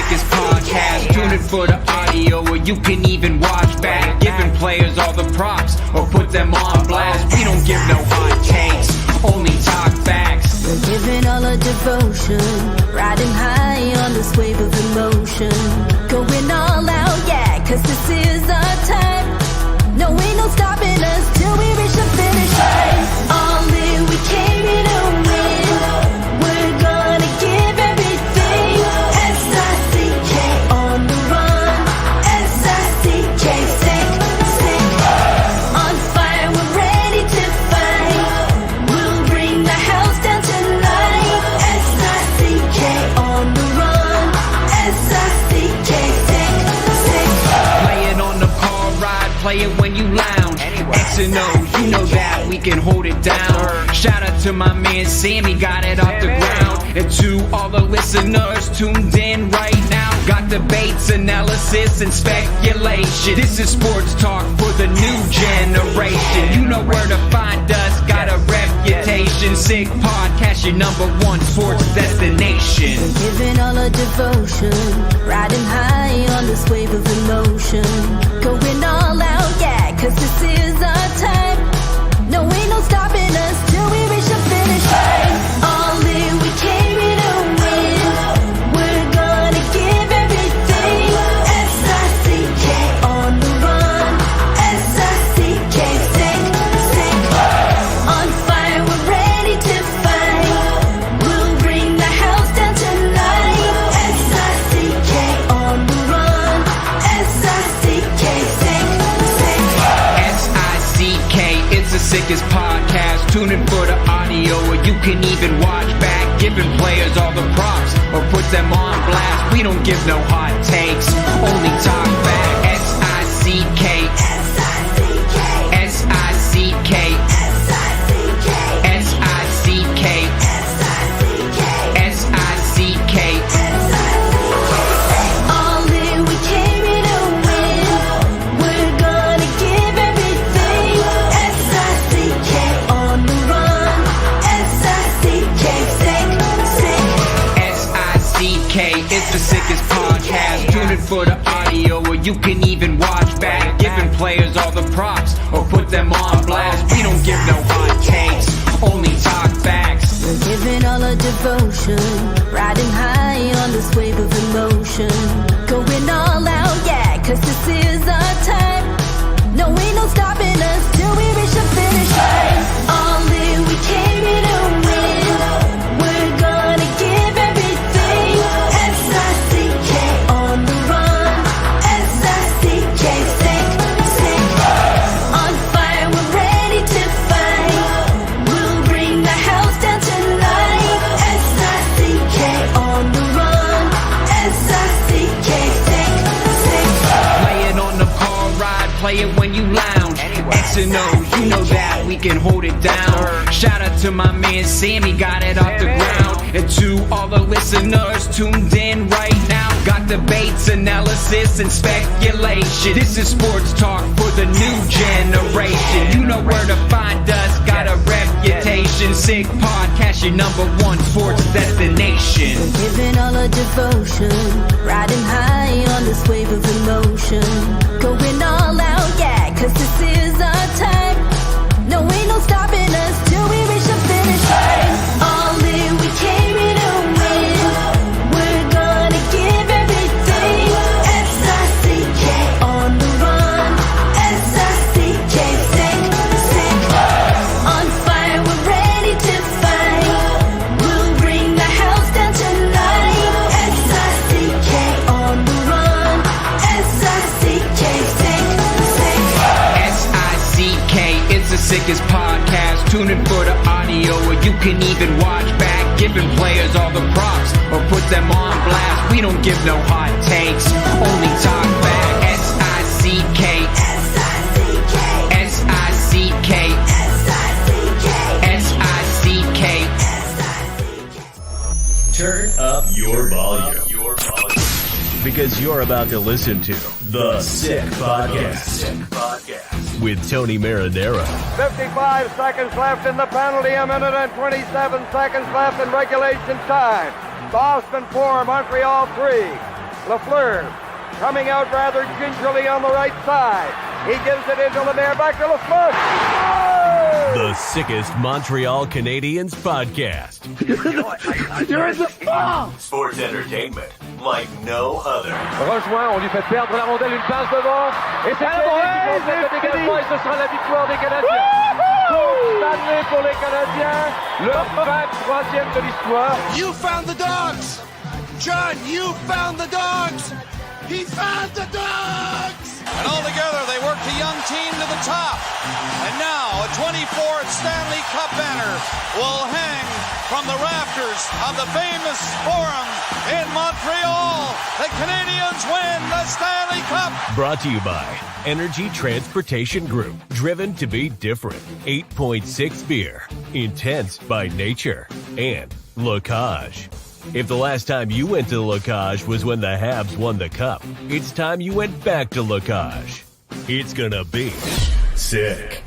sickest podcast. Tune in for the audio, or you can even watch back. Giving players all the props, or put them on blast. We don't give no hot takes, only talk facts. We're giving all our devotion, riding high on this wave of emotion. Going all out, yeah, cause this is our time. No, ain't no stopping us till we reach the finish line. All in, we came here to win. We're gonna give everything. S-I-C-K on the run. S-I-C-K, sick, sick. On fire, we're ready to fight. We'll bring the house down tonight. S-I-C-K on the run. S-I-C-K, sick, sick. Play it on the car ride, play it when you lounge. X and O, you know that we can hold it down. Shout out to my man Sammy, got it off the ground. And to all the listeners tuned in right now. Got debates, analysis, and speculation. This is sports talk for the new generation. You know where to find us, got a reputation. Sick podcast, your #1 sports destination. Giving all our devotion, riding high on this wave of emotion. Going all out, yeah, cause this is our time. No, ain't no stopping us till we reach the finish line. All in, we came here to win. We're gonna give everything. S-I-C-K on the run. S-I-C-K, sick, sick. On fire, we're ready to fight. We'll bring the house down tonight. S-I-C-K on the run. S-I-C-K, sick, sick. S-I-C-K, it's the sickest podcast. Tune in for the audio, or you can even watch back. Giving players all the props, or put them on blast. We don't give no hot takes, only talk back. S-I-C-K, S-I-C-K, S-I-C-K, S-I-C-K, S-I-C-K, S-I-C-K, S-I-C-K. All in, we came here to win. We're gonna give everything. S-I-C-K on the run. S-I-C-K, sick, sick. S-I-C-K, it's the sickest podcast. Tune in for the audio, or you can even watch back. Giving players all the props, or put them on blast. We don't give no hot takes, only talk facts. We're giving all our devotion, riding high on this wave of emotion. Going all out, yeah, cause this is our time. No, ain't no stopping us till we reach the finish line. All in, we came here to win. We're gonna give everything. S-I-C-K on the run. S-I-C-K, sick, sick. On fire, we're ready to fight. We'll bring the house down tonight. S-I-C-K on the run. S-I-C-K, sick, sick. Play it on the car ride, play it when you lounge. X and O, you know that we can hold it down. Shout out to my man Sammy, got it off the ground. And to all the listeners tuned in right now. Got debates, analysis, and speculation. This is sports talk for the new generation. You know where to find us, got a reputation. Sick podcast, your #1 sports destination. Giving all our devotion, riding high on this wave of emotion. Going all out, yeah, cause this is our time. No, ain't no stopping us till we reach the finish line. All in, we came here to win. We're gonna give everything. S-I-C-K on the run. S-I-C-K, sick, sick. On fire, we're ready to fight. We'll bring the house down tonight. S-I-C-K on the run. S-I-C-K, sick, sick. S-I-C-K, it's the sickest podcast. Tune in for the audio, or you can even watch back. Giving players all the props, or put them on blast. We don't give no hot takes, only talk back. S-I-C-K, S-I-C-K, S-I-C-K, S-I-C-K, S-I-C-K. Turn up your volume. Because you're about to listen to The Sick Podcast with Tony Marinaro. 55 seconds left in the penalty, a minute and 27 seconds left in regulation time. Boston 4, Montreal 3. Lafleur coming out rather gingerly on the right side. He gives it into Lemaire, back to Lafleur. Oh! The sickest Montreal Canadiens podcast. You're in the ball! Sports entertainment like no other. Rejoint, on lui fait perdre la rondelle, une passe devant. Et c'est le dégagement et ce sera la victoire des Canadiens. Stanley pour les Canadiens, leur 23e de l'histoire. You found the dogs! John, you found the dogs! He found the dogs! And all together, they worked a young team to the top. And now, a 24th Stanley Cup banner will hang from the rafters of the famous Forum in Montreal. The Canadiens win the Stanley Cup. Brought to you by Energy Transportation Group. Driven to be different. 8.6 beer. Intense by nature. And Locage. If the last time you went to Locage was when the Habs won the Cup, it's time you went back to Locage. It's gonna be sick.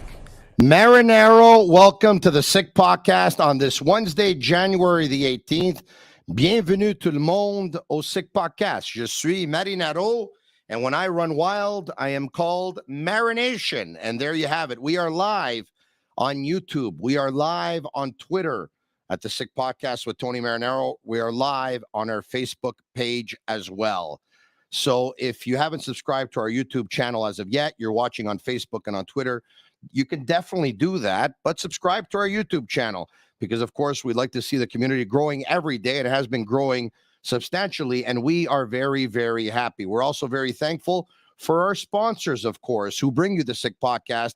Marinaro, welcome to the Sick Podcast on this Wednesday, January the 18th. Bienvenue tout le monde au Sick Podcast. Je suis Marinaro, and when I run wild, I am called Marination. And there you have it. We are live on YouTube. We are live on Twitter at the Sick Podcast with Tony Marinaro. We are live on our Facebook page as well. So if you haven't subscribed to our YouTube channel as of yet, you're watching on Facebook and on Twitter, you can definitely do that, but subscribe to our YouTube channel because, of course, we'd like to see the community growing every day. It has been growing substantially, and we are very, very happy. We're also very thankful for our sponsors, of course, who bring you the Sick Podcast.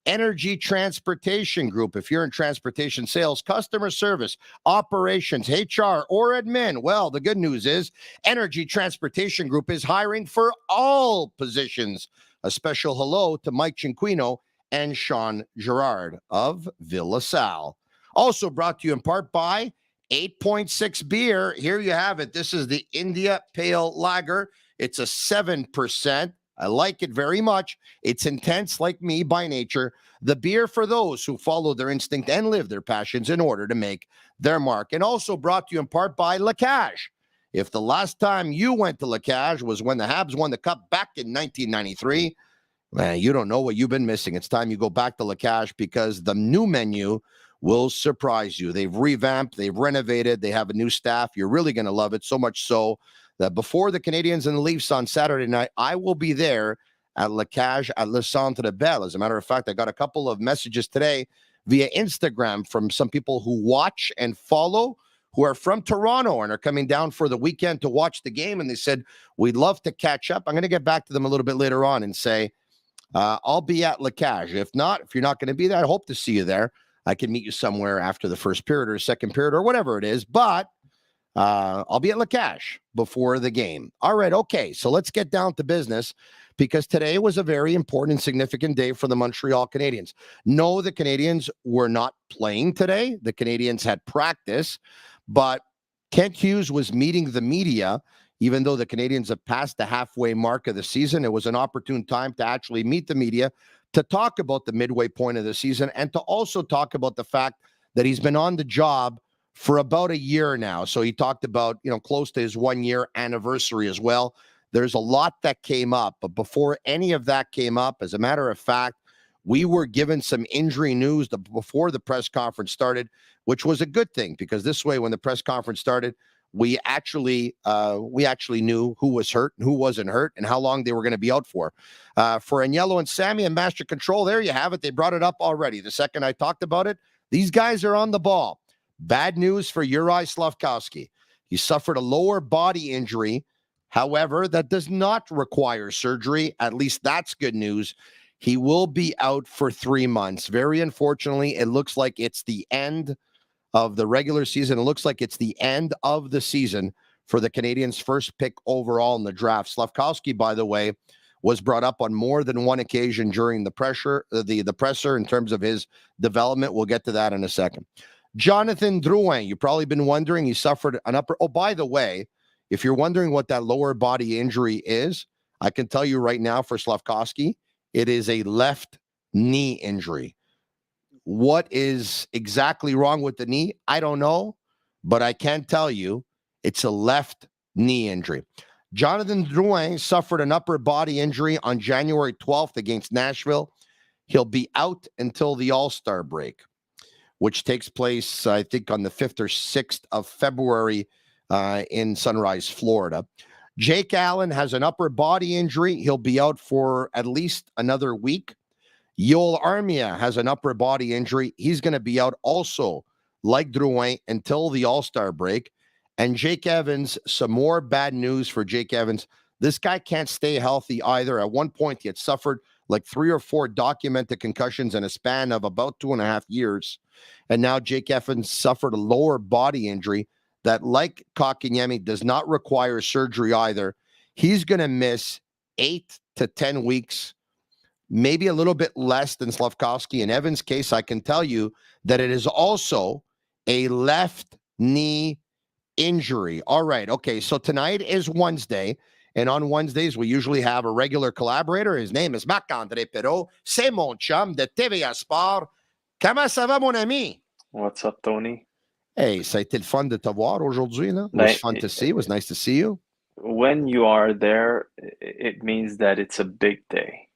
Energy Transportation Group. If you're in transportation sales, customer service, operations, HR, or admin, well, the good news is Energy Transportation Group is hiring for all positions. A special hello to Mike Cinquino and Sean Gerard of Villa Sal. Also brought to you in part by 8.6 beer. Here you have it. This is the India Pale Lager. It's a 7%. I like it very much. It's intense like me by nature. The beer for those who follow their instinct and live their passions in order to make their mark. And also brought to you in part by Locage. If the last time you went to Locage was when the Habs won the Cup back in 1993, man, you don't know what you've been missing. It's time you go back to Locage because the new menu will surprise you. They've revamped, they've renovated, they have a new staff. You're really going to love it, so much so that before the Canadiens and the Leafs on Saturday night, I will be there at Locage at Le Centre Bell. As a matter of fact, I got a couple of messages today via Instagram from some people who watch and follow, who are from Toronto and are coming down for the weekend to watch the game. And they said, we'd love to catch up. I'm going to get back to them a little bit later on and say, I'll be at Locage. If you're not going to be there, I hope to see you there. I can meet you somewhere after the first period or second period or whatever it is. But I'll be at Locage before the game. All right, okay, so let's get down to business because today was a very important and significant day for the Montreal Canadiens. No, the Canadiens were not playing today. The Canadiens had practice, but Kent Hughes was meeting the media. Even though the Canadiens have passed the halfway mark of the season, it was an opportune time to actually meet the media, to talk about the midway point of the season, and to also talk about the fact that he's been on the job for about a year now. So he talked about, close to his 1-year anniversary as well. There's a lot that came up, but before any of that came up, as a matter of fact, we were given some injury news before the press conference started, which was a good thing because this way, when the press conference started, we actually knew who was hurt and who wasn't hurt and how long they were going to be out for. For Agnello and Sammy and Master Control, there you have it. They brought it up already. The second I talked about it, these guys are on the ball. Bad news for Juraj Slafkovsky. He suffered a lower body injury. However, that does not require surgery. At least that's good news. He will be out for 3 months. Very unfortunately, it looks like it's the end of the regular season. It looks like it's the end of the season for the Canadiens' first pick overall in the draft. Slafkovsky, by the way, was brought up on more than one occasion during the presser in terms of his development. We'll get to that in a second. Jonathan Drouin, you've probably been wondering, he suffered an upper... Oh, by the way, if you're wondering what that lower body injury is, I can tell you right now for Slafkovsky, it is a left knee injury. What is exactly wrong with the knee? I don't know, but I can tell you it's a left knee injury. Jonathan Drouin suffered an upper body injury on January 12th against Nashville. He'll be out until the All-Star break, which takes place, I think, on the 5th or 6th of February in Sunrise, Florida. Jake Allen has an upper body injury. He'll be out for at least another week. Yoel Armia has an upper body injury. He's going to be out also, like Drouin, until the All-Star break. And Jake Evans, some more bad news for Jake Evans. This guy can't stay healthy either. At one point, he had suffered like 3 or 4 documented concussions in a span of about 2.5 years. And now Jake Evans suffered a lower body injury that, like Kotkaniemi, does not require surgery either. He's going to miss 8 to 10 weeks, maybe a little bit less than Slafkovsky. In Evans' case, I can tell you that it is also a left knee injury. All right. Okay. So tonight is Wednesday. And on Wednesdays, we usually have a regular collaborator. His name is Marc-André Perreault. C'est mon chum de TVA Sport. Comment ça va, mon ami? What's up, Tony? Hey, ça a été le fun de te voir aujourd'hui. It was fun to see. It was nice to see you. When you are there, it means that it's a big day.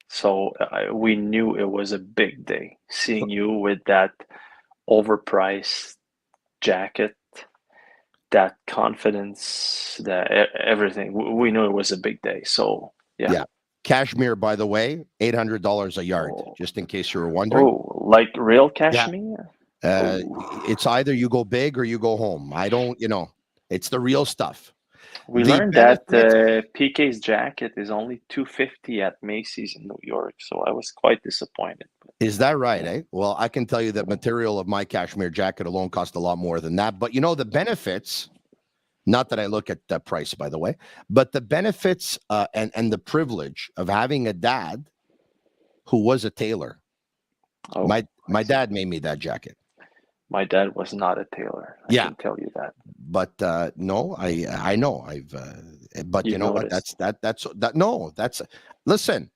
So we knew it was a big day. Seeing you with that overpriced jacket, that confidence, that everything, we knew it was a big day. So yeah. Cashmere, by the way, $800 a yard, just in case you were wondering. Oh, like real cashmere? It's either you go big or you go home. I don't, it's the real stuff. We learned that PK's jacket is only $250 at Macy's in New York, so I was quite disappointed. Is that right, eh? Well, I can tell you that material of my cashmere jacket alone cost a lot more than that. But the benefits, not that I look at the price, by the way, but the benefits and the privilege of having a dad who was a tailor. Oh, my dad made me that jacket. My dad was not a tailor. I can tell you that. But no, I know. But you know what? That's listen.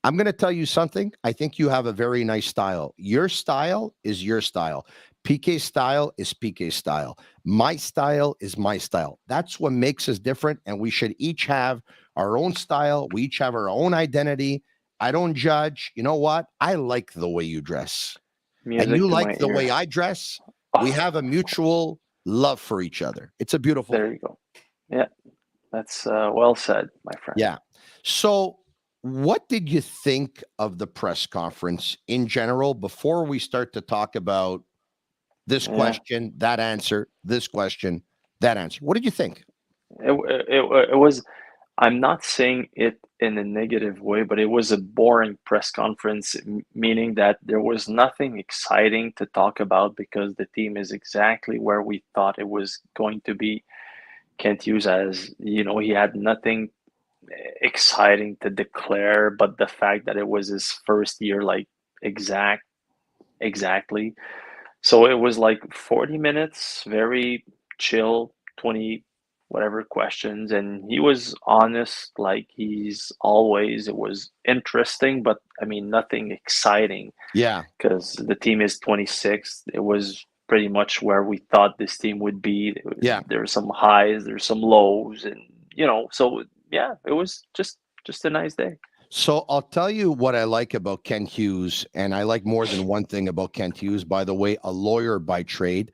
I'm going to tell you something. I think you have a very nice style. Your style is your style. PK's style is PK's style. My style is my style. That's what makes us different, and we should each have our own style. We each have our own identity. I don't judge. You know what? I like the way you dress. Music and you like the way I dress. We have a mutual love for each other. It's a beautiful. There you go. Yeah, that's well said, my friend. Yeah. So what did you think of the press conference in general before we start to talk about this question, that answer, this question, that answer? What did you think? It was, I'm not saying it in a negative way, but it was a boring press conference, meaning that there was nothing exciting to talk about because the team is exactly where we thought it was going to be. Kent Hughes, as you know, he had nothing exciting to declare, but the fact that it was his first year, like exactly. So it was like 40 minutes, very chill, 20 whatever questions, and he was honest like he's always. It was interesting, but I mean nothing exciting. Yeah, because the team is 26th. It was pretty much where we thought this team would be. There's some highs, there's some lows, and so yeah, it was just a nice day. So I'll tell you what I like about Kent Hughes, and I like more than one thing about Kent Hughes, by the way, a lawyer by trade.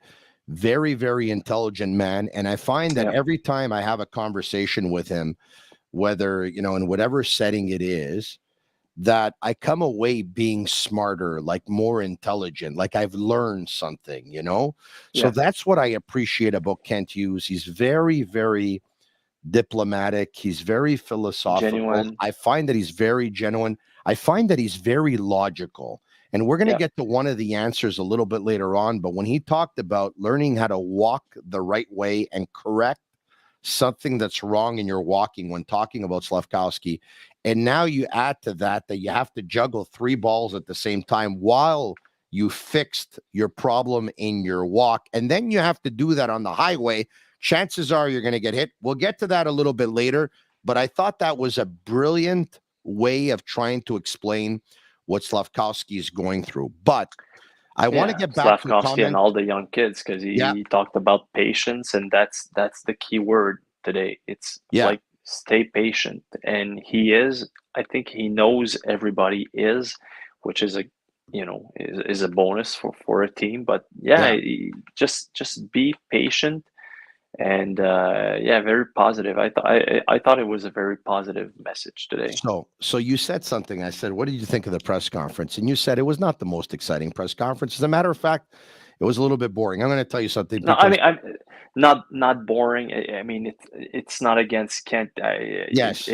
Very, very intelligent man. And I find that every time I have a conversation with him, whether, in whatever setting it is, that I come away being smarter, like more intelligent, like I've learned something, So that's what I appreciate about Kent Hughes. He's very, very diplomatic. He's very philosophical. Genuine. I find that he's very genuine. I find that he's very logical. And we're going to get to one of the answers a little bit later on. But when he talked about learning how to walk the right way and correct something that's wrong in your walking when talking about Slafkovsky, and now you add to that you have to juggle 3 balls at the same time while you fixed your problem in your walk. And then you have to do that on the highway. Chances are you're going to get hit. We'll get to that a little bit later. But I thought that was a brilliant way of trying to explain what Slafkovsky is going through. But I want to get back to the comment. And all the young kids, because he talked about patience, and that's the key word today. It's Yeah. like stay patient, and I think he knows everybody which is is a bonus for a team. But just be patient. And very positive. I thought it was a very positive message today. So you said something. I said, what did you think of the press conference? And you said it was not the most exciting press conference. As a matter of fact, it was a little bit boring. I'm going to tell you something. No, I mean, I'm not boring. I mean, it's not against Kent. Yes.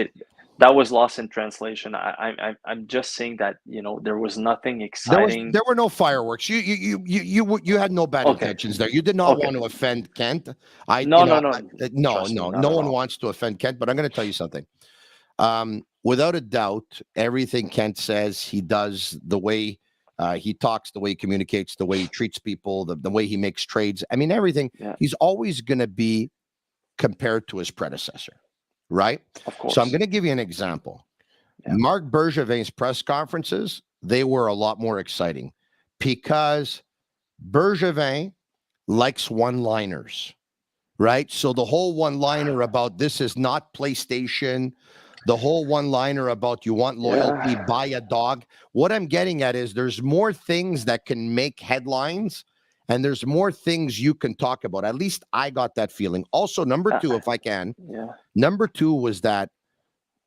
That was lost in translation. I'm just saying that there was nothing exciting. There were no fireworks. You had no bad intentions there. You did not want to offend Kent. No. No one wants to offend Kent. But I'm going to tell you something. Without a doubt, everything Kent says, he does, the way he talks, the way he communicates, the way he treats people, the way he makes trades. I mean, everything. Yeah. He's always going to be compared to his predecessor. Right? Of course. So I'm going to give you an example. Yeah. Marc Bergevin's press conferences, they were a lot more exciting because Bergevin likes one-liners, right? So the whole one-liner about this is not PlayStation, the whole one-liner about you want loyalty, buy a dog. What I'm getting at is there's more things that can make headlines, and there's more things you can talk about. At least I got that feeling. Also, number two, if I can, number two was that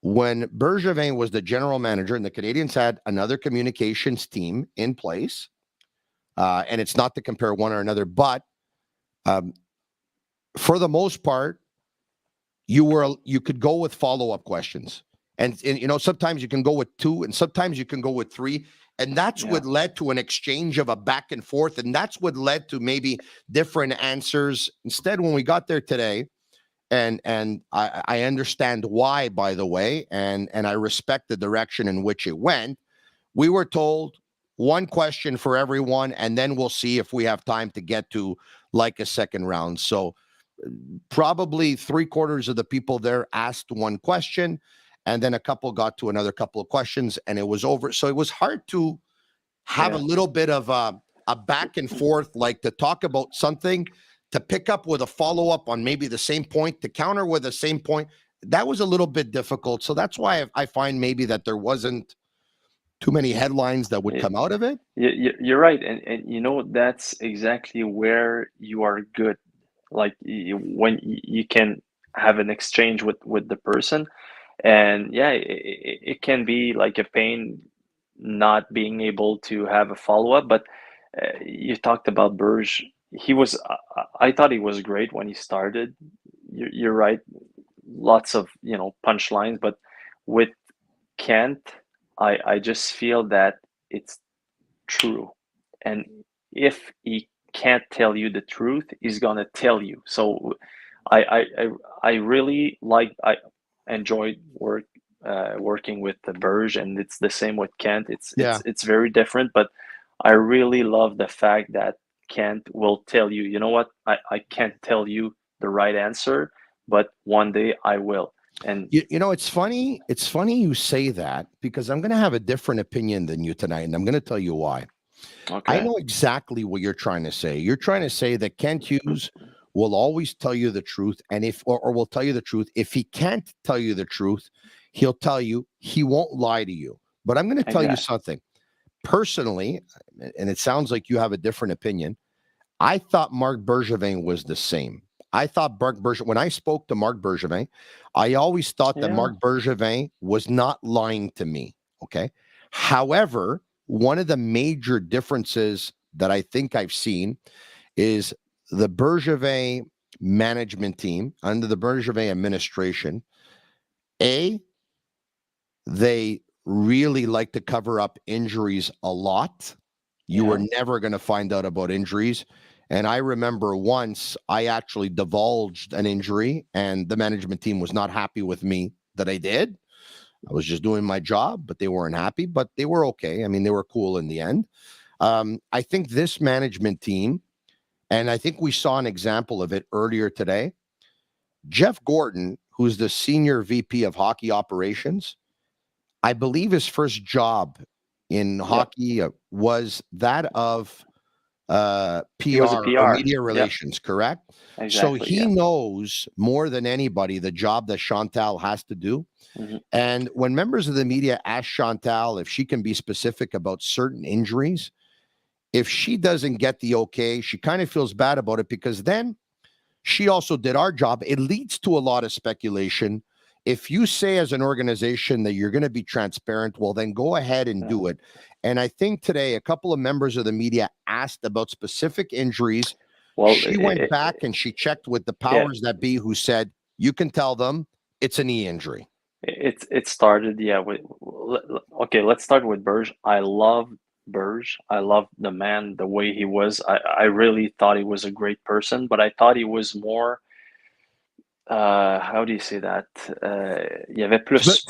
when Bergevin was the general manager and the Canadiens had another communications team in place, and it's not to compare one or another, but for the most part, you could go with follow-up questions. And sometimes you can go with 2, and sometimes you can go with 3. And that's what led to an exchange of a back and forth. And that's what led to maybe different answers. Instead, when we got there today, and I understand why, by the way, and I respect the direction in which it went, we were told one question for everyone, and then we'll see if we have time to get to like a second round. So probably 3/4 of the people there asked one question, and then a couple got to another couple of questions, and it was over. So it was hard to have a little bit of a back and forth, like to talk about something, to pick up with a follow-up on maybe the same point, to counter with the same point. That was a little bit difficult. So that's why I find maybe that there wasn't too many headlines that would come out of it. You're right. And that's exactly where you are good. Like when you can have an exchange with the person. And it can be like a pain not being able to have a follow-up. But you talked about Berge. I thought he was great when he started. You're right. Lots of, punchlines. But with Kent, I just feel that it's true. And if he can't tell you the truth, he's going to tell you. So I really enjoyed working with the Berge, and it's the same with Kent. It's very different, but I really love the fact that Kent will tell you, you know what, I can't tell you the right answer, but one day I will. And it's funny you say that, because I'm going to have a different opinion than you tonight, and I'm going to tell you why. Okay. I know exactly what you're trying to say. You're trying to say that Kent Hughes will always tell you the truth, and or will tell you the truth. If he can't tell you the truth, he'll tell you. He won't lie to you. But I'm going to tell you something. Personally, and it sounds like you have a different opinion, I thought Marc Bergevin was the same. I thought when I spoke to Marc Bergevin, I always thought that Marc Bergevin was not lying to me. Okay. However, one of the major differences that I think I've seen is the Bergevin management team under the Bergevin administration. They really like to cover up injuries a lot. You were never going to find out about injuries. And I remember once I actually divulged an injury, and the management team was not happy with me that I did. I was just doing my job, but they weren't happy, but they were okay. I mean, they were cool in the end. I think this management team, and I think we saw an example of it earlier today, Jeff Gordon, who's the senior VP of hockey operations, I believe his first job in hockey was that of PR, was a PR. or media relations, correct? Exactly, so he knows more than anybody the job that Chantal has to do. Mm-hmm. And when members of the media ask Chantal if she can be specific about certain injuries, if she doesn't get the okay, she kind of feels bad about it, because then she also did our job. It leads to a lot of speculation. If you say as an organization that you're going to be transparent, well, then go ahead and do it. And I think today a couple of members of the media asked about specific injuries. Well, she went back and she checked with the powers that be, who said, you can tell them it's a knee injury. It started, okay, let's start with Berge. I love Berge. I love the man, the way he was. I really thought he was a great person, but I thought he was more, how do you say that? Il y avait plus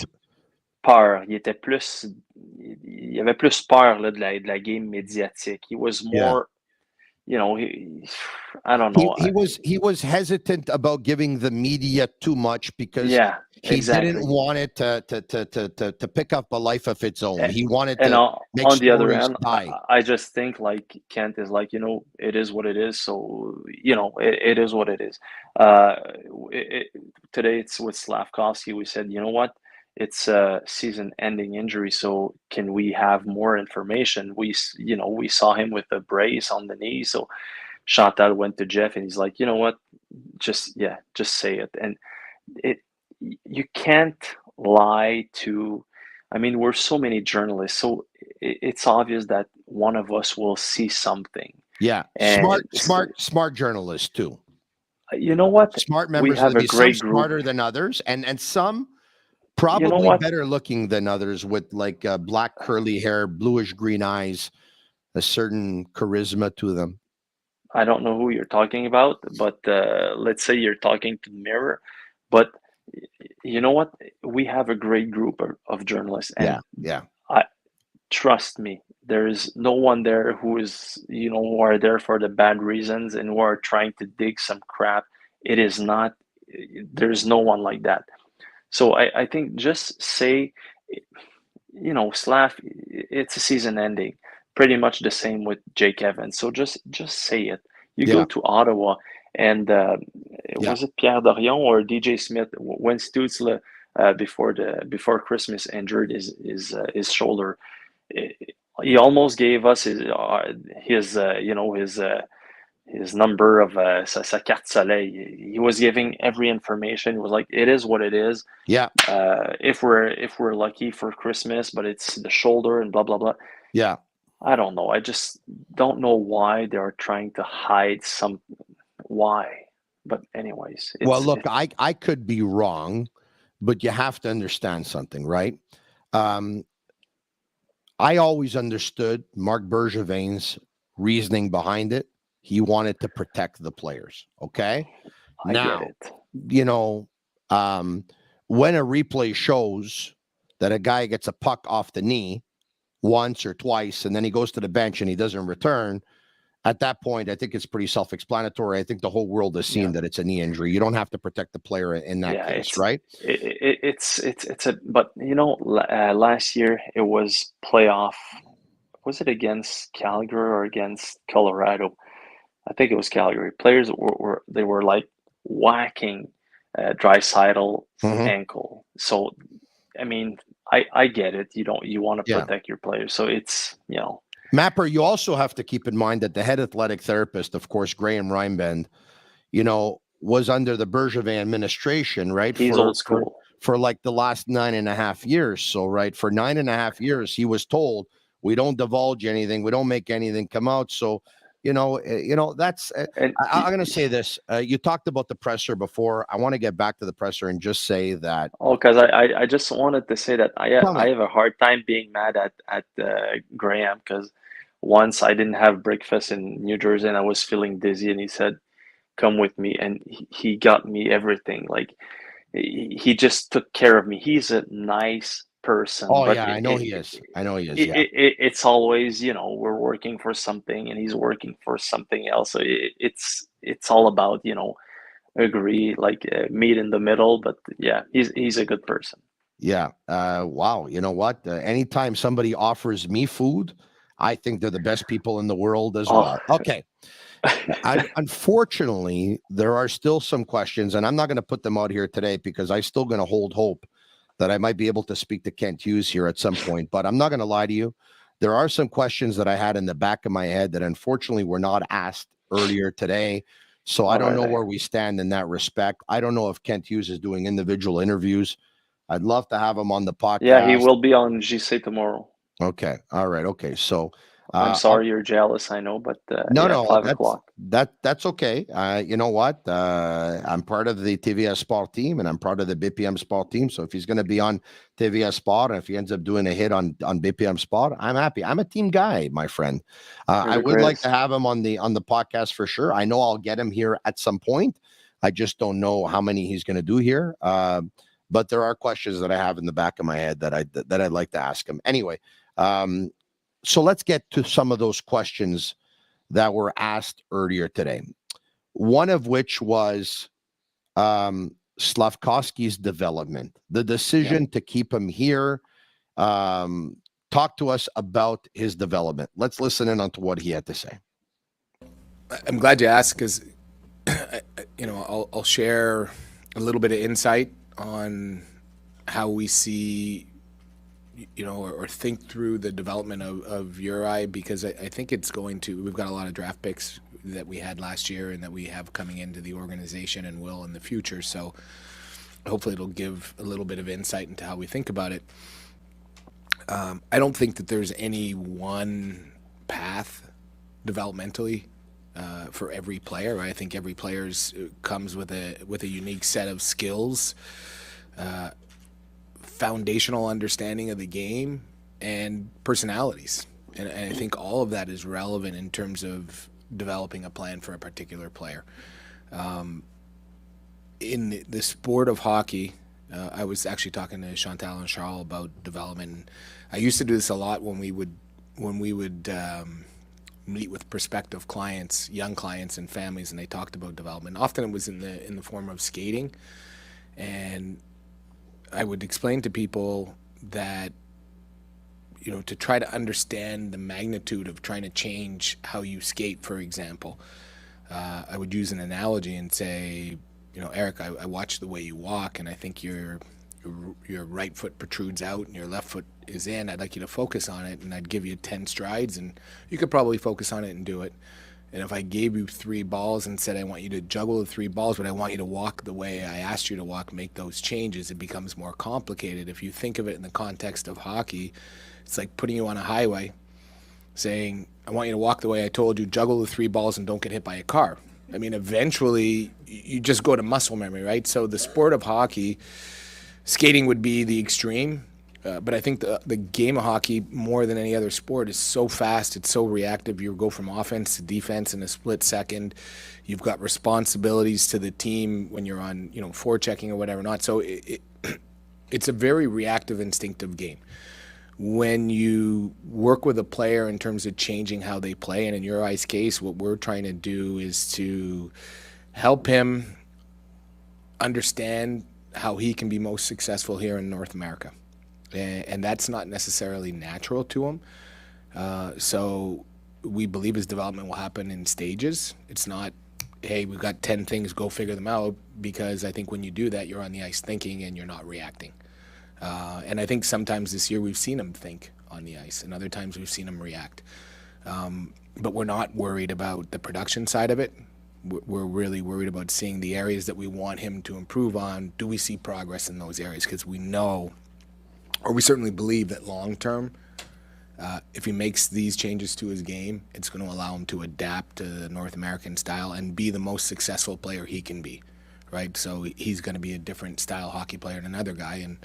peur. Il y avait plus peur là, de la game médiatique. He was more, I don't know. He was hesitant about giving the media too much, because he didn't want it to pick up a life of its own. He wanted to make on the other hand, die. I just think like Kent is like, it is what it is. So, it is what it is. Today it's with Slafkovsky. We said, you know what? It's a season-ending injury, so can we have more information? We saw him with a brace on the knee, so Chantal went to Jeff, and he's like, you know what? Just say it. And you can't lie to. I mean, we're so many journalists, so it's obvious that one of us will see something. Yeah, smart journalists too. You know what? Smart members. We have a great group, smarter than others, and some. Probably better looking than others, with like black curly hair, bluish green eyes, a certain charisma to them. I don't know who you're talking about, but let's say you're talking to the mirror. But you know what? We have a great group of journalists. And trust me, there is no one there who is, who are there for the bad reasons and who are trying to dig some crap. It is not, there's no one like that. So I think just say, Slav, it's a season ending. Pretty much the same with Jake Evans. So just say it. You go to Ottawa, and was it Pierre Dorion or DJ Smith when Stutzle before Christmas injured his shoulder? He almost gave us his number of sa carte soleil. He was giving every information. He was like, it is what it is. Yeah. If we're lucky for Christmas, but it's the shoulder and blah blah blah. Yeah. I don't know. I just don't know why they are trying to hide why. But anyways. Well, look, I could be wrong, but you have to understand something, right? I always understood Marc Bergevin's reasoning behind it. He wanted to protect the players. Okay. I get it. When a replay shows that a guy gets a puck off the knee once or twice, and then he goes to the bench and he doesn't return, at that point, I think it's pretty self-explanatory. I think the whole world has seen that it's a knee injury. You don't have to protect the player in that case, right? But last year it was playoff. Was it against Calgary or against Colorado? I think it was Calgary. Players were like whacking Draisaitl ankle. So, I mean, I get it. You want to protect your players. So it's, Mapper, you also have to keep in mind that the head athletic therapist, of course, Graham Reinbend, was under the Bergevin administration, right? He's old school. For like the last 9.5 years. So, right, for 9.5 years, he was told, we don't divulge anything. We don't make anything come out. So, that's, I'm going to say this. You talked about the presser before. I want to get back to the presser and just say that. Oh, because I just wanted to say that I have a hard time being mad at Graham, because once I didn't have breakfast in New Jersey and I was feeling dizzy, and he said, come with me. And he got me everything. Like, he just took care of me. He's a nice person. Oh, yeah, I know he is. It's always, we're working for something and he's working for something else. So it's all about, agree, like meet in the middle. But yeah, he's a good person. Yeah. Wow. You know what? Anytime somebody offers me food, I think they're the best people in the world as Oh. well. Okay. Unfortunately, there are still some questions, and I'm not going to put them out here today because I'm still going to hold hope that I might be able to speak to Kent Hughes here at some point. But I'm not going to lie to you. There are some questions that I had in the back of my head that unfortunately were not asked earlier today. So I don't know where we stand in that respect. I don't know if Kent Hughes is doing individual interviews. I'd love to have him on the podcast. Yeah, he will be on JC tomorrow. Okay. All right. Okay. So I'm sorry you're jealous, I know, but no, 5 o'clock. That's okay. You know what? I'm part of the TVA Sport team, and I'm part of the BPM Sport team. So if he's going to be on TVA Sport, and if he ends up doing a hit on BPM Sport, I'm happy. I'm a team guy, my friend. I would like to have him on the podcast for sure. I know I'll get him here at some point. I just don't know how many he's going to do here. But there are questions that I have in the back of my head that I'd like to ask him. Anyway, so let's get to some of those questions that were asked earlier today. One of which was Slafkovsky's development, the decision to keep him here. Talk to us about his development. Let's listen in on to what he had to say. I'm glad you asked because, I'll share a little bit of insight on how we see, or think through the development of Juraj, because I think it's going to, we've got a lot of draft picks that we had last year and that we have coming into the organization and will in the future. So hopefully it'll give a little bit of insight into how we think about it. I don't think that there's any one path developmentally for every player. I think every player comes with a unique set of skills, foundational understanding of the game, and personalities. And I think all of that is relevant in terms of developing a plan for a particular player. In the sport of hockey, I was actually talking to Chantal and Charles about development. I used to do this a lot when we would meet with prospective clients, young clients and families, and they talked about development. Often it was in the form of skating, and I would explain to people that, to try to understand the magnitude of trying to change how you skate, for example, I would use an analogy and say, Eric, I watch the way you walk, and I think your right foot protrudes out and your left foot is in. I'd like you to focus on it, and I'd give you 10 strides, and you could probably focus on it and do it. And if I gave you 3 balls and said I want you to juggle the 3 balls, but I want you to walk the way I asked you to walk, make those changes, it becomes more complicated. If you think of it in the context of hockey, it's like putting you on a highway, saying, I want you to walk the way I told you, juggle the 3 balls and don't get hit by a car. I mean, eventually you just go to muscle memory, right? So the sport of hockey, skating would be the extreme. But I think the game of hockey, more than any other sport, is so fast. It's so reactive. You go from offense to defense in a split second. You've got responsibilities to the team when you're on, forechecking or whatever not. So it's a very reactive, instinctive game. When you work with a player in terms of changing how they play, and in Juraj's case, what we're trying to do is to help him understand how he can be most successful here in North America. And that's not necessarily natural to him. So we believe his development will happen in stages. It's not, hey, we've got 10 things, go figure them out, because I think when you do that, you're on the ice thinking and you're not reacting. And I think sometimes this year we've seen him think on the ice, and other times we've seen him react. But we're not worried about the production side of it. We're really worried about seeing the areas that we want him to improve on. Do we see progress in those areas? Because we know, or we certainly believe, that long term, if he makes these changes to his game, it's going to allow him to adapt to the North American style and be the most successful player he can be, right? So he's going to be a different style hockey player than another guy. And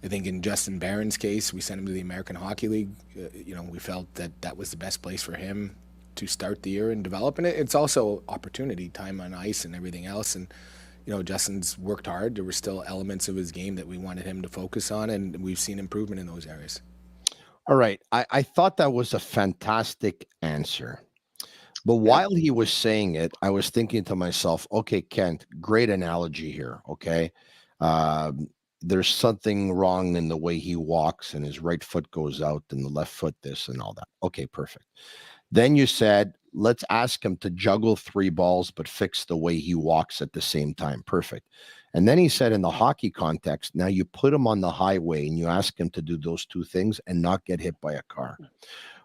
I think in Justin Barron's case, we sent him to the American Hockey League. We felt that that was the best place for him to start the year and develop. And it's also opportunity, time on ice and everything else. And Justin's worked hard. There were still elements of his game that we wanted him to focus on, and we've seen improvement in those areas. All right. I thought that was a fantastic answer. But while he was saying it, I was thinking to myself, okay, Kent, great analogy here, okay? there's something wrong in the way he walks and his right foot goes out and the left foot this and all that. Okay, perfect. Then you said, let's ask him to juggle 3 balls, but fix the way he walks at the same time. Perfect. And then he said in the hockey context, now you put him on the highway and you ask him to do those 2 things and not get hit by a car.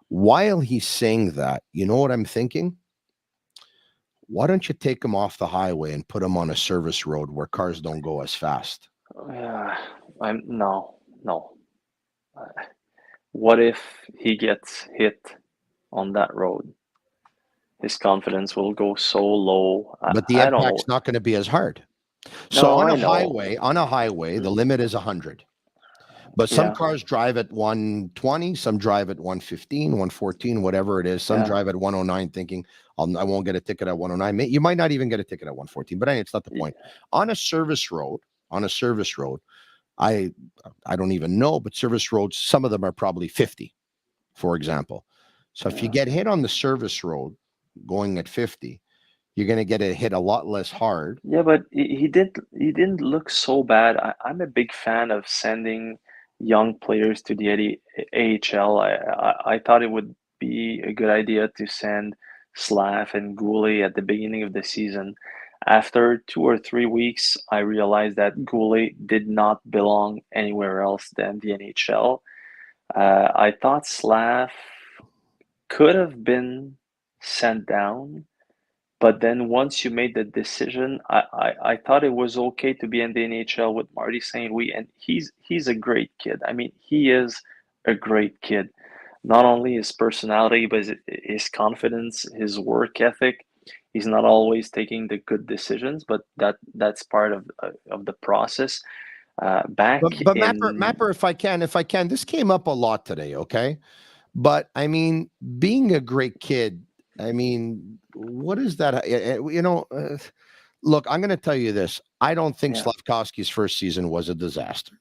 While he's saying that, you know what I'm thinking? Why don't you take him off the highway and put him on a service road where cars don't go as fast? No. What if he gets hit on that road? His confidence will go so low. But the I don't impact's know. not going to be as hard. So No, on I a know. highway, the limit is 100. But some Yeah, cars drive at 120, some drive at 115, 114, whatever it is. Some yeah, drive at 109 thinking, I won't get a ticket at 109. You might not even get a ticket at 114, but anyway, it's not the point. On a service road, I don't even know, but service roads, some of them are probably 50, for example. So if you yeah. get hit on the service road going at 50, you're going to get hit a lot less hard. Yeah, but he didn't look so bad. I'm a big fan of sending young players to the AHL. I thought it would be a good idea to send Slav and Goulet at the beginning of the season. After 2 or 3 weeks, I realized that Goulet did not belong anywhere else than the NHL. I thought Slav could have been sent down. But then once you made the decision, I thought it was okay to be in the NHL with Marty St. Louis, and he's a great kid. I mean, he is a great kid. Not only his personality, but his confidence, his work ethic. He's not always taking the good decisions, but that's part of the process. Back But in Mapper, if I can, this came up a lot today, okay? But I mean, being a great kid, I mean, what is that? Look, I'm going to tell you this. I don't think yeah, Slafkovsky's first season was a disaster.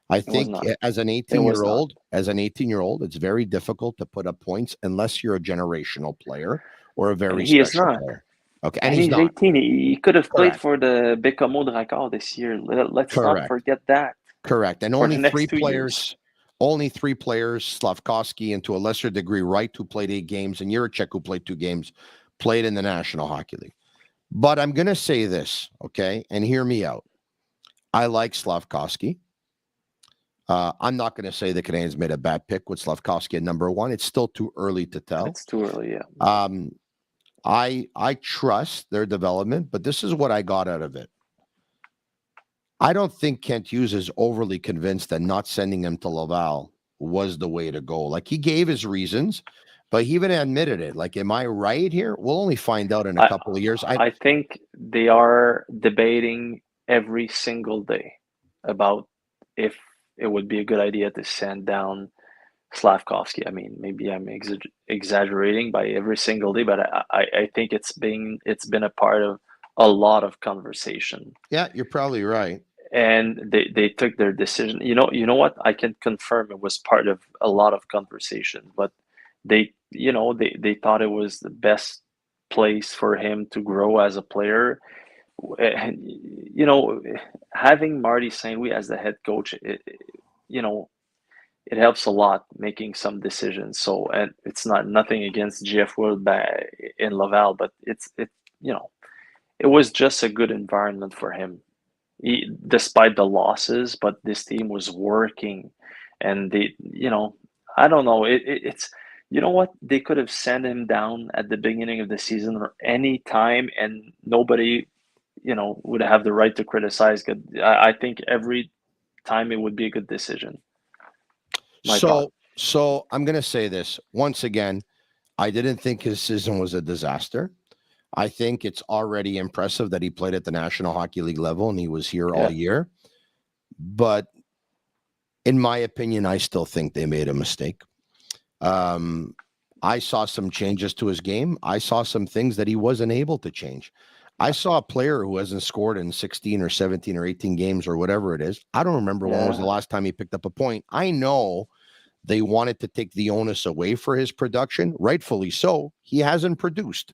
I it was think not. as an It was not. 18-year-old, it's very difficult to put up points unless you're a generational player or a And very he is special not. player. Okay, and And he's he's not. 18. He could have played Correct. for the Bécamo Dracard this year. Let's not Correct. forget that Correct. And for the next 2 years. only 3 players, Slafkovsky and to a lesser degree Wright, who played 8 games, and Juraj, who played 2 games, played in the National Hockey League. But I'm going to say this, okay, and hear me out. I like Slafkovsky. I'm not going to say the Canadiens made a bad pick with Slafkovsky at number 1. It's still too early to tell. It's too early, yeah. I trust their development, but this is what I got out of it. I don't think Kent Hughes is overly convinced that not sending him to Laval was the way to go. Like, he gave his reasons, but he even admitted it. Like, am I right here? We'll only find out in a couple of years. I think they are debating every single day about if it would be a good idea to send down Slafkovsky. I mean, maybe I'm exaggerating by every single day, but I think it's been a part of a lot of conversation. Yeah, you're probably right. And they took their decision. You know what? I can confirm it was part of a lot of conversation, but they thought it was the best place for him to grow as a player. And, having Marty St. Louis as the head coach, it helps a lot making some decisions. So, and it's nothing against Jeff Wood in Laval, but it was just a good environment for him. Despite the losses, but this team was working, and I don't know. It's what, they could have sent him down at the beginning of the season or any time, and nobody, would have the right to criticize. I think every time it would be a good decision. So I'm going to say this once again. I didn't think his season was a disaster. I think it's already impressive that he played at the National Hockey League level and he was here all year. But in my opinion, I still think they made a mistake. I saw some changes to his game. I saw some things that he wasn't able to change. I saw a player who hasn't scored in 16 or 17 or 18 games or whatever it is. I don't remember when was the last time he picked up a point. I know they wanted to take the onus away for his production. Rightfully so. He hasn't produced.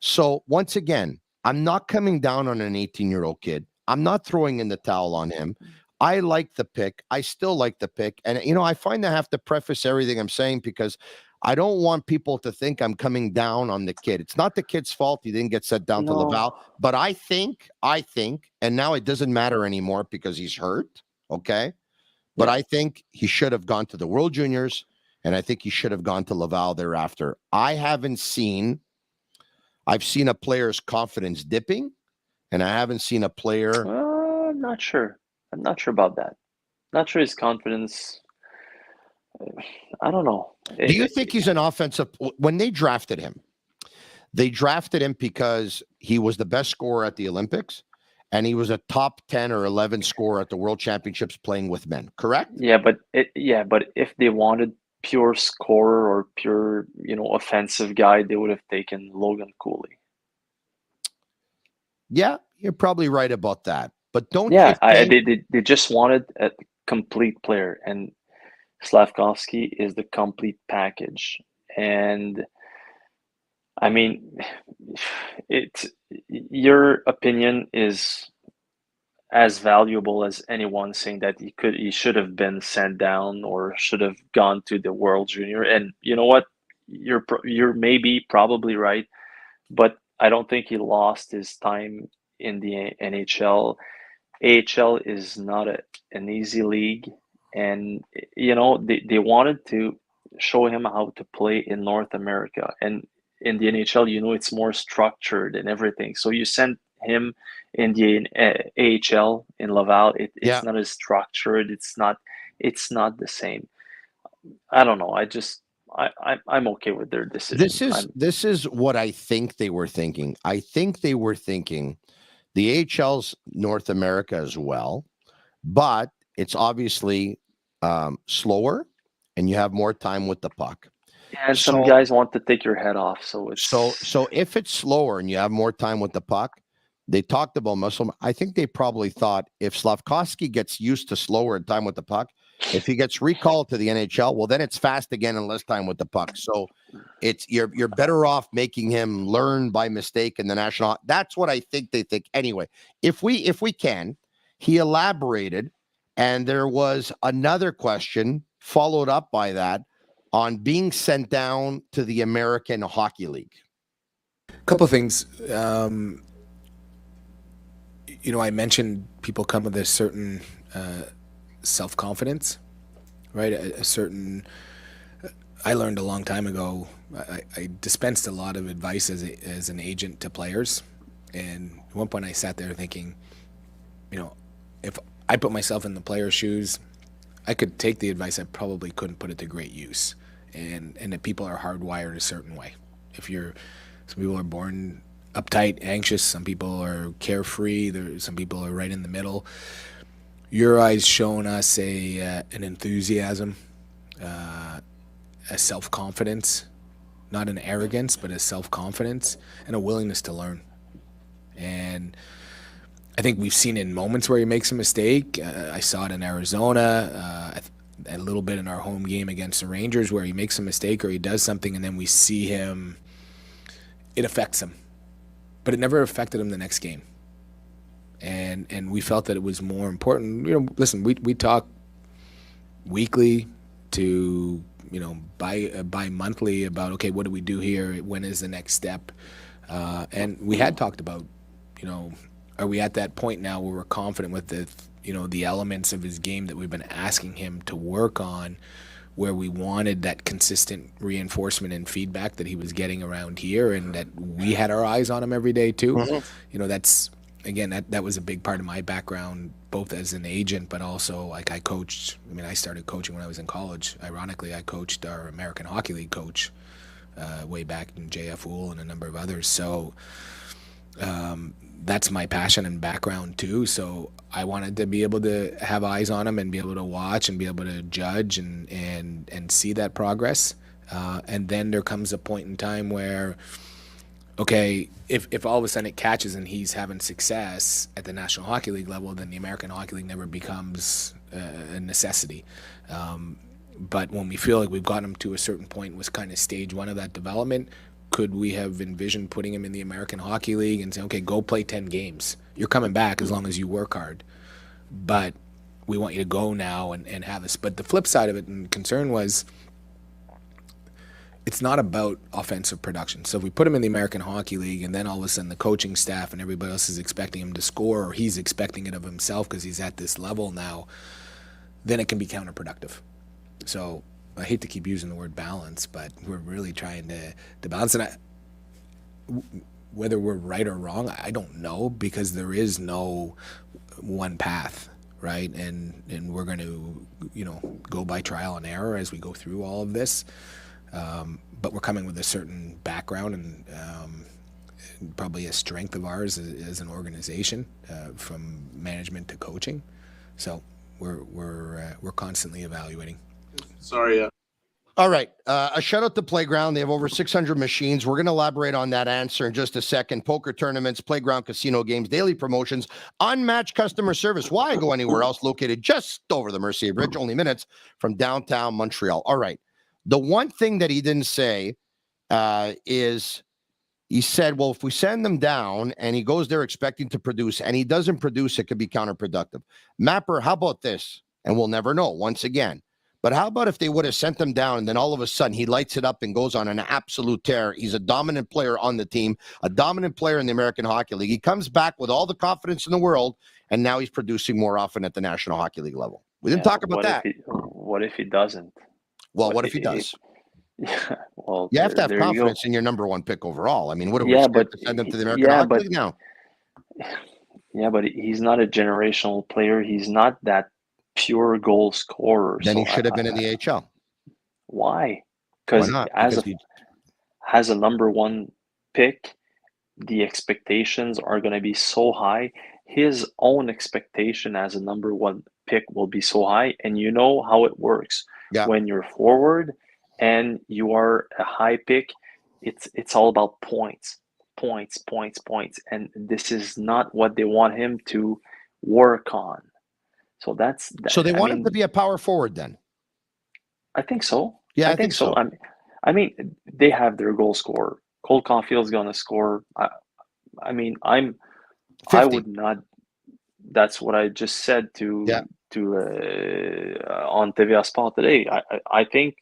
So once again, I'm not coming down on an 18-year-old kid. I'm not throwing in the towel on him. I like the pick. I still like the pick. And, I find I have to preface everything I'm saying because I don't want people to think I'm coming down on the kid. It's not the kid's fault he didn't get sent down to No. Laval. But I think, and now it doesn't matter anymore because he's hurt. Okay. But I think he should have gone to the World Juniors, and I think he should have gone to Laval thereafter. I've seen a player's confidence dipping, and I haven't seen a player. I'm not sure. I'm not sure about that. Not sure his confidence. I don't know. Do you think he's an offensive? When they drafted him because he was the best scorer at the Olympics, and he was a top 10 or 11 scorer at the World Championships playing with men, correct? Yeah, but if they wanted pure scorer or pure, offensive guy, they would have taken Logan Cooley. Yeah, you're probably right about that. But don't they just wanted a complete player, and Slafkovsky is the complete package. And I mean, your opinion is as valuable as anyone saying that he should have been sent down or should have gone to the World Junior. And you know what? You're maybe probably right, but I don't think he lost his time in the NHL. AHL is not an easy league, and they wanted to show him how to play in North America, and in the NHL, it's more structured and everything. So you send him in the AHL in Laval. It's not as structured. It's not the same. I don't know. I'm okay with their decision. This is what I think they were thinking. I think they were thinking the AHL's North America as well, but it's obviously slower, and you have more time with the puck. And some guys want to take your head off, so it's so if it's slower and you have more time with the puck, they talked about muscle. I think they probably thought if Slafkovsky gets used to slower time with the puck, if he gets recalled to the NHL, well, then it's fast again and less time with the puck. So you're better off making him learn by mistake in the national. That's what I think they think. Anyway, if we can, he elaborated, and there was another question followed up by that on being sent down to the American Hockey League. A couple of things. I mentioned people come with a certain self-confidence, right? A certain. I learned a long time ago. I dispensed a lot of advice as an agent to players, and at one point I sat there thinking, if I put myself in the player's shoes, I could take the advice. I probably couldn't put it to great use, and that people are hardwired a certain way. Some people are born uptight, anxious. Some people are carefree. Some people are right in the middle. Your eyes shown us an enthusiasm, a self-confidence, not an arrogance, but a self-confidence and a willingness to learn. And I think we've seen in moments where he makes a mistake. I saw it in Arizona, a little bit in our home game against the Rangers, where he makes a mistake or he does something, and then we see him. It affects him, but it never affected him the next game. And we felt that it was more important. Listen, we talk weekly to bi-monthly about, okay, what do we do here? When is the next step? And we had talked about, are we at that point now where we're confident with the elements of his game that we've been asking him to work on, where we wanted that consistent reinforcement and feedback that he was getting around here, and that we had our eyes on him every day too. Mm-hmm. That's, again, that was a big part of my background, both as an agent, but also like I coached. I started coaching when I was in college. Ironically, I coached our American Hockey League coach way back in JF Wool and a number of others. So that's my passion and background too. So I wanted to be able to have eyes on him and be able to watch and be able to judge and see that progress. And then there comes a point in time where, okay, if all of a sudden it catches and he's having success at the National Hockey League level, then the American Hockey League never becomes a necessity. But when we feel like we've gotten him to a certain point, was kind of stage one of that development, could we have envisioned putting him in the American Hockey League and saying, okay, go play 10 games. You're coming back as long as you work hard. But we want you to go now and have this. But the flip side of it and concern was, it's not about offensive production. So if we put him in the American Hockey League and then all of a sudden the coaching staff and everybody else is expecting him to score, or he's expecting it of himself because he's at this level now, then it can be counterproductive. So I hate to keep using the word balance, but we're really trying to balance it. Whether we're right or wrong, I don't know, because there is no one path, right? And we're going to, go by trial and error as we go through all of this. But we're coming with a certain background and probably a strength of ours as an organization, from management to coaching. So we're constantly evaluating. Sorry. All right. A shout out to Playground. They have over 600 machines. We're going to elaborate on that answer in just a second. Poker tournaments, Playground casino games, daily promotions, unmatched customer service. Why go anywhere else? Located just over the Mercier Bridge, only minutes from downtown Montreal. All right. The one thing that he didn't say is he said, well, if we send them down and he goes there expecting to produce and he doesn't produce, it could be counterproductive. Mapper, how about this? And we'll never know once again. But how about if they would have sent him down and then all of a sudden he lights it up and goes on an absolute tear? He's a dominant player on the team, a dominant player in the American Hockey League. He comes back with all the confidence in the world, and now he's producing more often at the National Hockey League level. We didn't talk about that. What if he doesn't? Well, what if he does? Yeah, well, you have to have confidence in your number one pick overall. I mean, what are we to send him to the American Hockey League now? Yeah, but he's not a generational player. He's not that pure goal scorer. Then he should have been in the AHL. Why? Because as a number one pick, the expectations are going to be so high. His own expectation as a number one pick will be so high, and you know how it works. Yeah. When you're forward and you are a high pick, it's all about points, and this is not what they want him to work on. So so they want him to be a power forward then? I think so. Yeah, I think so. I mean, they have their goal scorer. Cole Caulfield's going to score. I mean, I would not. That's what I just said to on TVA Sport today. I think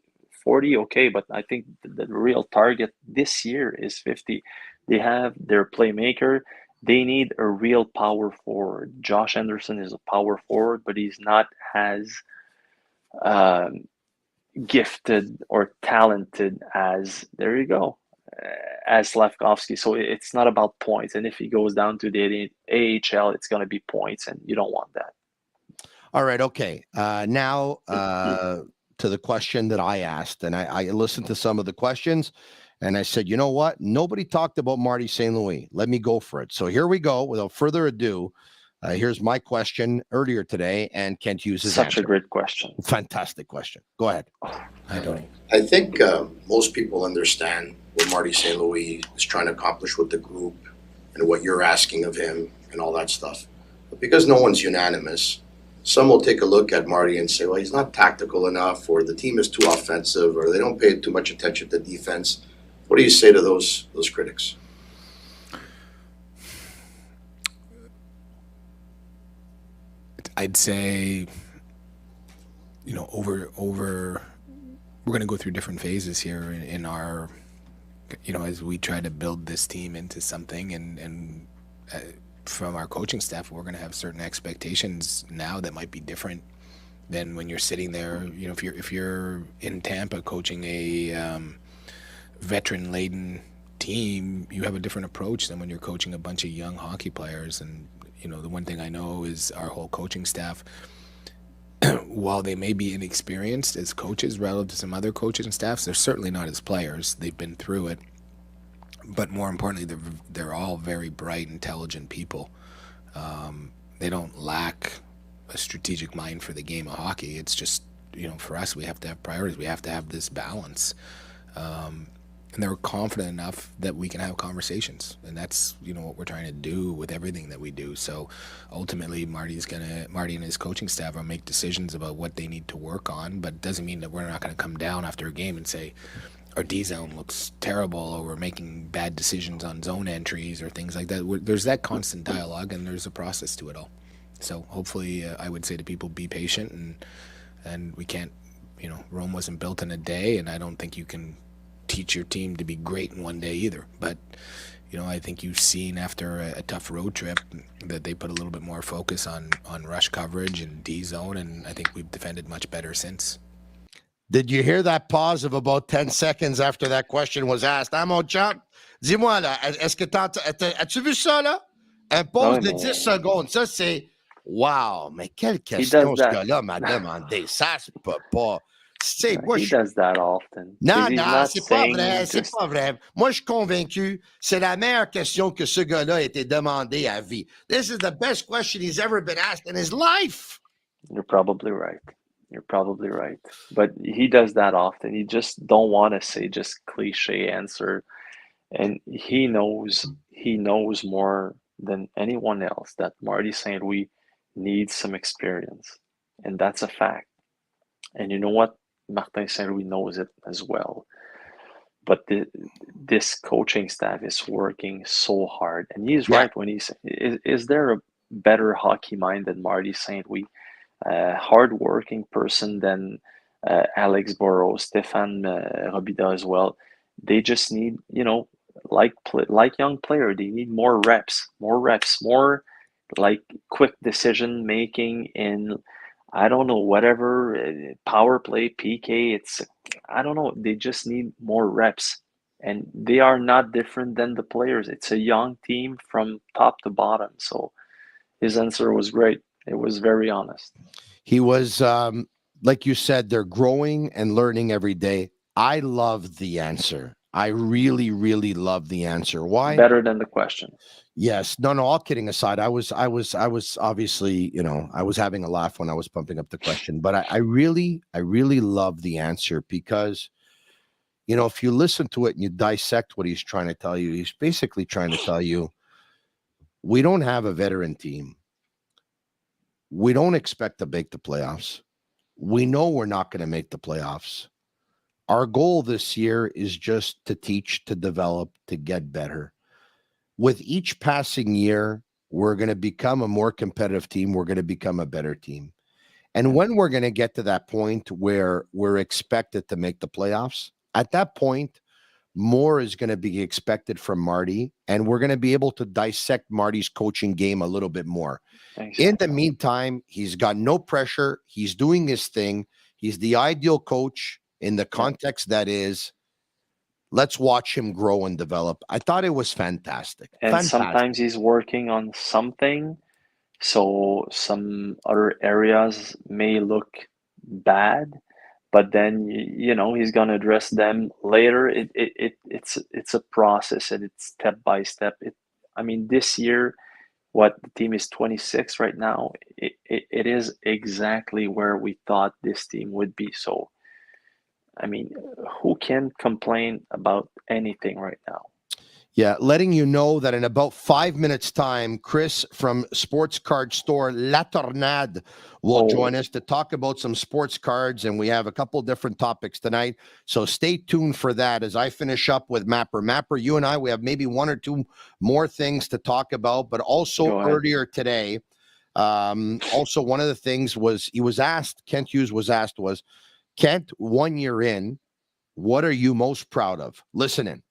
40, okay, but I think the real target this year is 50. They have their playmaker. They need a real power forward. Josh Anderson is a power forward, but he's not as gifted or talented as, there you go, as Slafkovsky. So it's not about points. And if he goes down to the AHL, it's going to be points, and you don't want that. All right. Okay. Now to the question that I asked, and I listened to some of the questions, and I said, you know what? Nobody talked about Marty St. Louis. Let me go for it. So here we go. Without further ado, here's my question earlier today, and Kent Hughes' answer. Such a great question. Fantastic question. Go ahead. I think most people understand what Marty St. Louis is trying to accomplish with the group and what you're asking of him and all that stuff. But because no one's unanimous, some will take a look at Marty and say, well, he's not tactical enough, or the team is too offensive, or they don't pay too much attention to defense. What do you say to those critics? I'd say, over we're going to go through different phases here in our, as we try to build this team into something, and from our coaching staff, we're going to have certain expectations now that might be different than when you're sitting there. If you're in Tampa coaching a veteran-laden team, you have a different approach than when you're coaching a bunch of young hockey players. And the one thing I know is our whole coaching staff, while they may be inexperienced as coaches relative to some other coaches and staffs, they're certainly not as players. They've been through it. But more importantly, they're all very bright, intelligent people. They don't lack a strategic mind for the game of hockey. It's just, for us, we have to have priorities. We have to have this balance. And they're confident enough that we can have conversations. And that's, what we're trying to do with everything that we do. So ultimately, Marty and his coaching staff will make decisions about what they need to work on, but it doesn't mean that we're not going to come down after a game and say, our D zone looks terrible, or we're making bad decisions on zone entries or things like that. There's that constant dialogue, and there's a process to it all. So hopefully, I would say to people, be patient, and we can't, Rome wasn't built in a day, and I don't think you can teach your team to be great in one day either. But I think you've seen after a tough road trip that they put a little bit more focus on rush coverage and D zone, and I think we've defended much better since. Did you hear that pause of about 10 seconds after that question was asked? Hein, mon chum? Dis-moi, là, est-ce que as-tu vu ça, là? Un pause de 10 secondes. Ça, c'est... Wow, mais quelle question ce gars-là m'a demandé. Ça, se peut pas. He does that often. Non, c'est pas vrai, c'est pas vrai. Moi, je suis convaincu, c'est la meilleure question que ce gars-là a été demandé à vie. This is the best question he's ever been asked in his life. You're probably right. But he does that often. He just don't want to say just cliche answer. And he knows more than anyone else that Marty St. Louis needs some experience. And that's a fact. And you know what? Martin St. Louis knows it as well. But this coaching staff is working so hard. And he's right when he says, is there a better hockey mind than Marty St. Louis? Hard-working person than Alex Burrows, Stéphane Robida as well. They just need, like young player, they need more reps, more like quick decision making in, I don't know, whatever, power play, PK, I don't know, they just need more reps. And they are not different than the players. It's a young team from top to bottom. So his answer was great. It was very honest. He was, like you said, they're growing and learning every day. I love the answer. I really, really love the answer. Why? Better than the question. Yes. No, all kidding aside, I was obviously, I was having a laugh when I was pumping up the question, but I really love the answer because, if you listen to it and you dissect what he's trying to tell you, he's basically trying to tell you, we don't have a veteran team. We don't expect to make the playoffs. We know we're not going to make the playoffs. Our goal this year is just to teach, to develop, to get better. With each passing year, we're going to become a more competitive team. We're going to become a better team. And when we're going to get to that point where we're expected to make the playoffs, at that point, more is going to be expected from Marty, and we're going to be able to dissect Marty's coaching game a little bit more. Thanks. In the meantime, he's got no pressure. He's doing his thing. He's the ideal coach in the context that is, let's watch him grow and develop. I thought it was fantastic. And sometimes he's working on something, so some other areas may look bad, but then he's going to address them later. It's a process, and it's step by step. This year, what the team is 26 right now, it is exactly where we thought this team would be. So, who can complain about anything right now? Yeah, letting you know that in about 5 minutes' time, Chris from sports card store La Tornade will join us to talk about some sports cards, and we have a couple different topics tonight. So stay tuned for that as I finish up with Mapper. Mapper, you and I, we have maybe one or two more things to talk about, but also earlier today, also one of the things was Kent Hughes was asked, Kent, 1 year in, what are you most proud of? Listen in.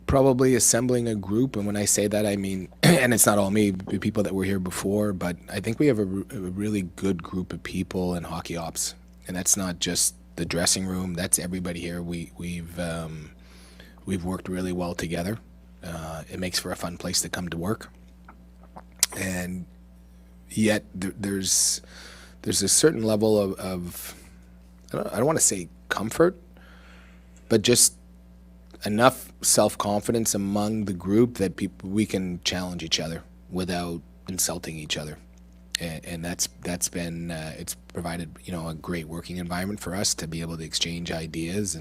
Probably assembling a group, and when I say that, I mean, and it's not all me, the people that were here before, but I think we have a really good group of people in hockey ops, and that's not just the dressing room. That's everybody here. We've worked really well together. It makes for a fun place to come to work, and yet there's a certain level of I don't want to say comfort, but just enough self-confidence among the group that we can challenge each other without insulting each other, and that's been it's provided a great working environment for us to be able to exchange ideas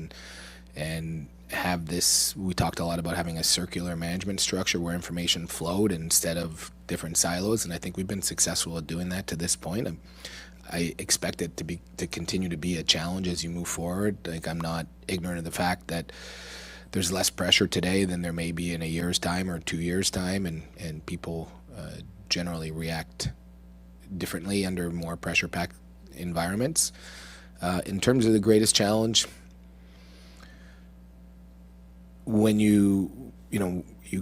and have this. We talked a lot about having a circular management structure where information flowed instead of different silos, and I think we've been successful at doing that to this point. I expect it to continue to be a challenge as you move forward. Like, I'm not ignorant of the fact that there's less pressure today than there may be in a year's time or 2 years' time, and people generally react differently under more pressure-packed environments. In terms of the greatest challenge, when you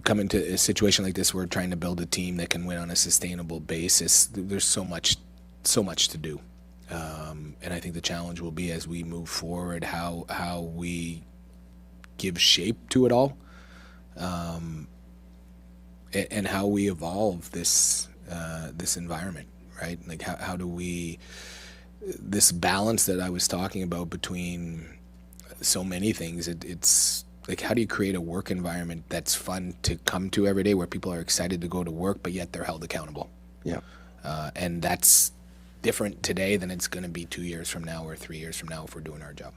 come into a situation like this, where we're trying to build a team that can win on a sustainable basis, there's so much to do. And I think the challenge will be, as we move forward, how we give shape to it all, and how we evolve this environment, right? Like how do we, this balance that I was talking about between so many things, it's like, how do you create a work environment that's fun to come to every day, where people are excited to go to work, but yet they're held accountable? Yeah. And that's different today than it's going to be 2 years from now or 3 years from now if we're doing our job.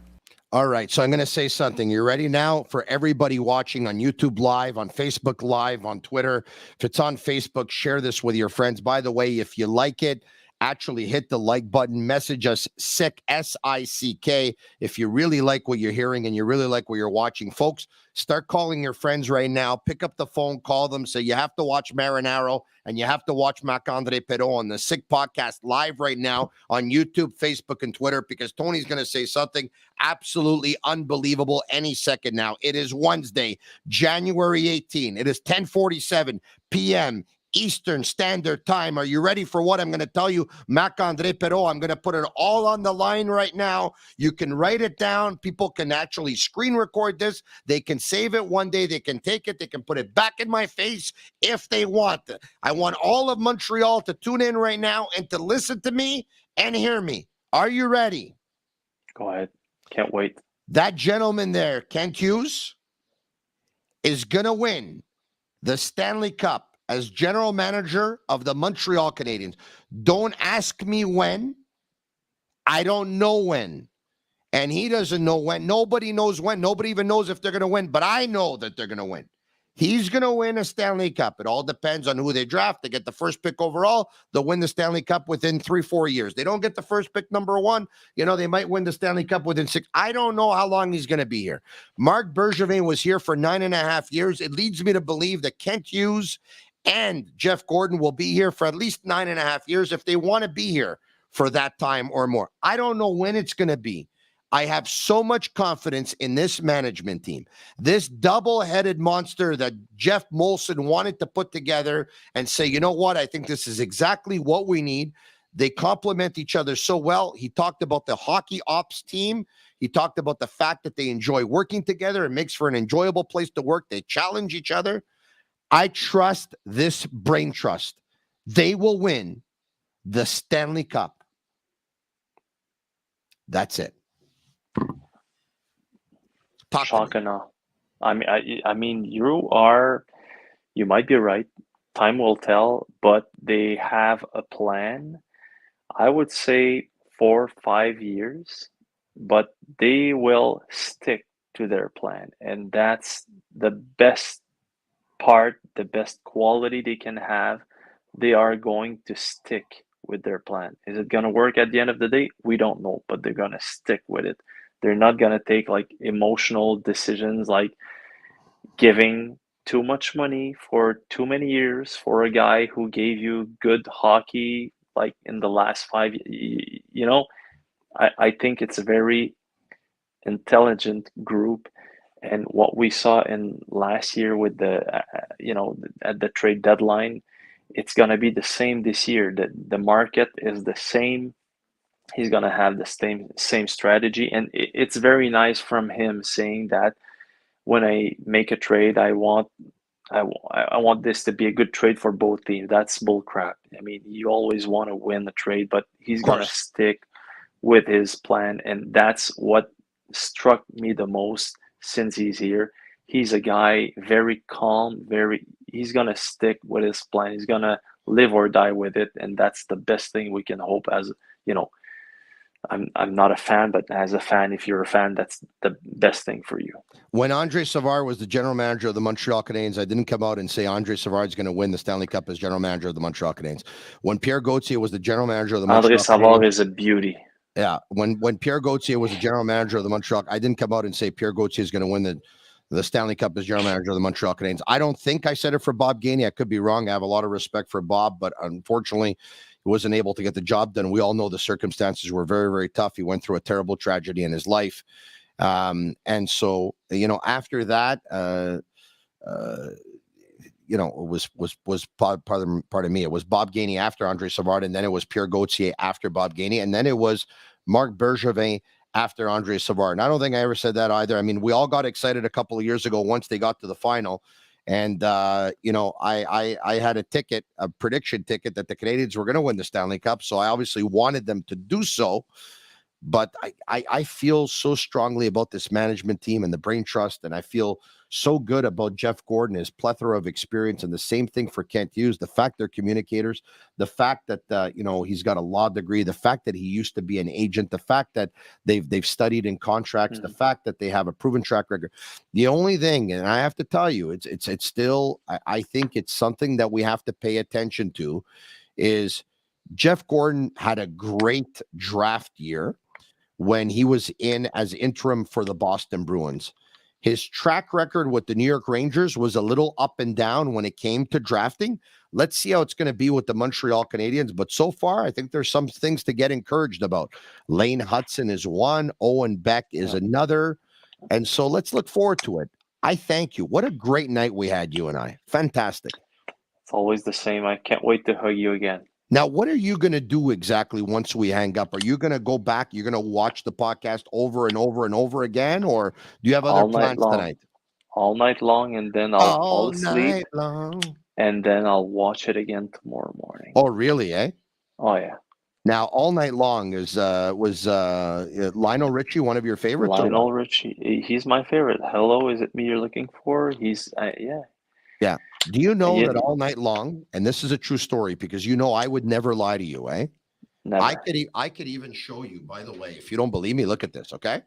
All right. So I'm going to say something. You ready now? For everybody watching on YouTube Live, on Facebook Live, on Twitter. If it's on Facebook, share this with your friends. By the way, if you like it, actually hit the like button. Message us SICK, SICK, if you really like what you're hearing and you really like what you're watching. Folks, start calling your friends right now. Pick up the phone, call them. Say you have to watch Marinaro and you have to watch Marc-André Perreault on the Sick Podcast live right now on YouTube, Facebook, and Twitter, because Tony's going to say something absolutely unbelievable any second now. It is Wednesday, January 18. It is 10:47 p.m. Eastern Standard Time. Are you ready for what I'm going to tell you? Marc-André Perreault, I'm going to put it all on the line right now. You can write it down. People can actually screen record this. They can save it one day. They can take it. They can put it back in my face if they want. I want all of Montreal to tune in right now and to listen to me and hear me. Are you ready? Go ahead. Can't wait. That gentleman there, Kent Hughes, is going to win the Stanley Cup as general manager of the Montreal Canadiens. Don't ask me when. I don't know when. And he doesn't know when. Nobody knows when. Nobody even knows if they're going to win. But I know that they're going to win. He's going to win a Stanley Cup. It all depends on who they draft. They get the first pick overall. They'll win the Stanley Cup within 3-4 years. They don't get the first pick number one. They might win the Stanley Cup within 6. I don't know how long he's going to be here. Marc Bergevin was here for 9.5 years. It leads me to believe that Kent Hughes and Jeff Gordon will be here for at least 9.5 years if they want to be here for that time or more. I don't know when it's going to be. I have so much confidence in this management team, this double-headed monster that Jeff Molson wanted to put together and say, you know what, I think this is exactly what we need. They complement each other so well. He talked about the hockey ops team. He talked about the fact that they enjoy working together. It makes for an enjoyable place to work. They challenge each other. I trust this brain trust. They will win the Stanley Cup. That's it. Shock and awe. I mean, you might be right. Time will tell, but they have a plan. I would say 4 or 5 years, but they will stick to their plan, and that's the best part, the best quality they can have. They are going to stick with their plan. Is it going to work at the end of the day? We don't know, but they're going to stick with it. They're not going to take like emotional decisions, like giving too much money for too many years for a guy who gave you good hockey like in the last 5 years. I think it's a very intelligent group. And what we saw in last year with the, at the trade deadline, it's going to be the same this year. The market is the same. He's going to have the same strategy. And it's very nice from him saying that when I make a trade, I want this to be a good trade for both teams. That's bull crap. I mean, you always want to win the trade, but he's going to stick with his plan. And that's what struck me the most since he's here. He's a guy very calm, he's going to stick with his plan. He's going to live or die with it. And that's the best thing we can hope as, I'm not a fan, but as a fan, if you're a fan, that's the best thing for you. When Andre Savard was the general manager of the Montreal Canadiens, I didn't come out and say Andre Savard is going to win the Stanley Cup as general manager of the Montreal Canadiens. When Pierre Gauthier was the general manager of the Montreal Andre Savard is a beauty. Yeah, when Pierre Gauthier was the general manager of the Montreal, I didn't come out and say Pierre Gauthier is going to win the Stanley Cup as general manager of the Montreal Canadiens. I don't think I said it for Bob Gainey. I could be wrong. I have a lot of respect for Bob, but unfortunately, he wasn't able to get the job done. We all know the circumstances were very, very tough. He went through a terrible tragedy in his life. And so, after that, it was part of me. It was Bob Gainey after Andre Savard, and then it was Pierre Gauthier after Bob Gainey, and then it was Marc Bergevin after Andre Savard. And I don't think I ever said that either. I mean, we all got excited a couple of years ago once they got to the final. And, I had a prediction ticket that the Canadiens were going to win the Stanley Cup. So I obviously wanted them to do so. But I feel so strongly about this management team and the brain trust. And I feel so good about Jeff Gordon, his plethora of experience, and the same thing for Kent Hughes. The fact they're communicators, the fact that, he's got a law degree, the fact that he used to be an agent, the fact that they've studied in contracts, the fact that they have a proven track record. The only thing, and I have to tell you, it's still, I think it's something that we have to pay attention to, is Jeff Gordon had a great draft year when he was in as interim for the Boston Bruins. His track record with the New York Rangers was a little up and down when it came to drafting. Let's see how it's going to be with the Montreal Canadiens. But so far, I think there's some things to get encouraged about. Lane Hudson is one. Owen Beck is another. And so let's look forward to it. I thank you. What a great night we had, you and I. Fantastic. It's always the same. I can't wait to hug you again. Now, what are you going to do exactly once we hang up? Are you going to go back? You're going to watch the podcast over and over and over again? Or do you have other plans tonight? All night long, and then I'll fall asleep. Long. And then I'll watch it again tomorrow morning. Oh, really, eh? Oh, yeah. Now, all night long was Lionel Richie one of your favorites? Lionel Richie, he's my favorite. Hello, is it me you're looking for? He's, yeah. Yeah. Do you know that all night long, and this is a true story because I would never lie to you, eh? Never. I could even show you, by the way, if you don't believe me, look at this, okay?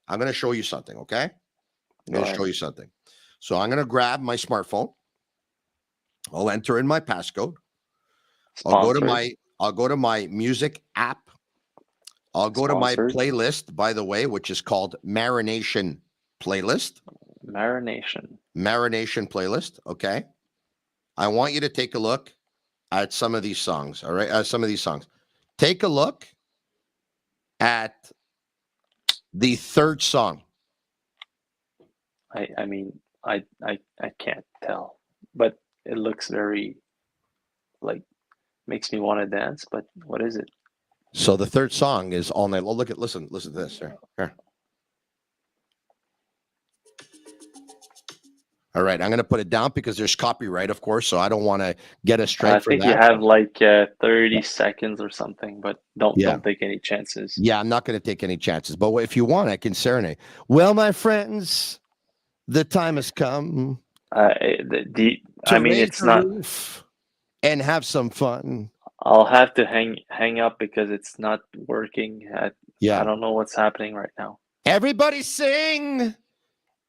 I'm going to show you something, okay? I'm going to show you something. So I'm going to grab my smartphone. I'll enter in my passcode. I'll go to my music app. I'll go to my playlist, by the way, which is called Marination Playlist. Marination Playlist, okay? I want you to take a look at some of these songs, all right? Some of these songs. Take a look at the third song. I mean, I can't tell, but it looks very, makes me want to dance, but what is it? So the third song is All Night Long. Listen to this. Here. All right, I'm going to put it down because there's copyright, of course, so I don't want to get a strike for that. I think you have 30 seconds or something, but don't take any chances. Yeah, I'm not going to take any chances, but if you want, I can serenade. Well, my friends, the time has come. It's not. And have some fun. I'll have to hang up because it's not working. I don't know what's happening right now. Everybody sing,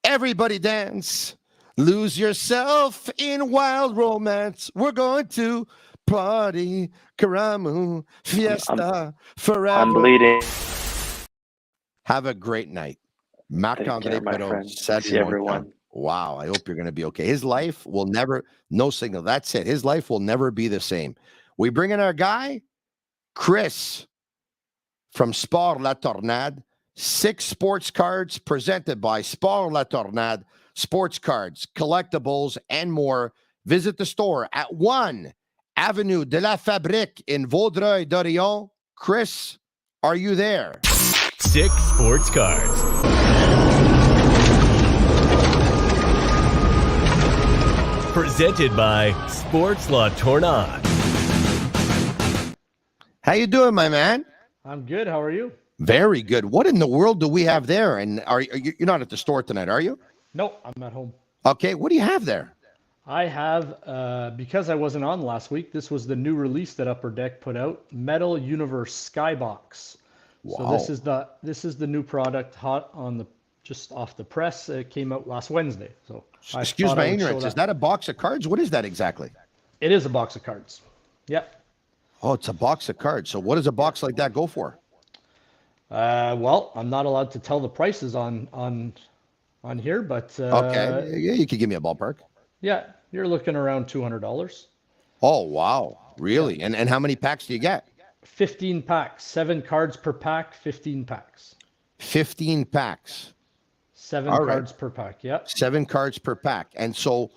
everybody dance. Lose yourself in wild romance. We're going to party, Karamu, fiesta, forever. I'm bleeding. Have a great night. Marc-André Perreault. See everyone. Wow, I hope you're going to be okay. His life will never, no signal. That's it. His life will never be the same. We bring in our guy, Chris, from Sport La Tornade. 6 sports cards presented by Sport La Tornade. Sports cards, collectibles, and more. Visit the store at 1 Avenue de la Fabrique in Vaudreuil-Dorion. Chris, are you there? 6 sports cards. Presented by Sports La Tornade. How you doing, my man? I'm good. How are you? Very good. What in the world do we have there? And you're not at the store tonight, are you? No, I'm at home. Okay, what do you have there? I have, because I wasn't on last week, this was the new release that Upper Deck put out, Metal Universe Skybox. Wow. So this is the new product, hot on the just off the press. It came out last Wednesday. So excuse my ignorance. Is that a box of cards? What is that exactly? It is a box of cards. Yep. Oh, it's a box of cards. So what does a box like that go for? Well, I'm not allowed to tell the prices on on here, but Okay, yeah, you could give me a ballpark. yeah, you're looking around $200. Oh, wow. Really? And how many packs do you get? 15 packs, 7 cards per pack, 15 packs. 15 packs. 7 All right. cards per pack. Yep. 7 cards per pack. And so,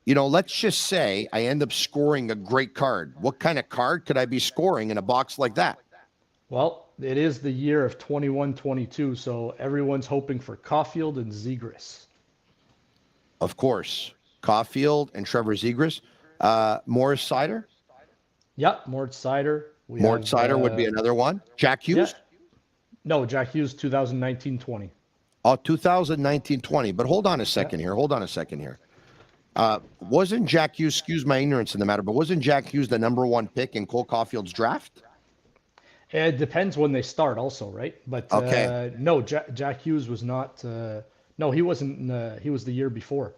let's just say I end up scoring a great card. What kind of card could I be scoring in a box like that? Well, it is the year of 21-22, so everyone's hoping for Caulfield and Zegras. Of course. Caulfield and Trevor Zegras. Morris Sider? Yep, Mort Sider. Mort Sider would be another one. Jack Hughes? Yeah. No, Jack Hughes 2019-20. Oh, 2019-20. But hold on a second here. Wasn't Jack Hughes, excuse my ignorance in the matter, but wasn't Jack Hughes the number 1 pick in Cole Caulfield's draft? It depends when they start also, right? But Okay. no, Jack Hughes was not. No, he wasn't. He was the year before.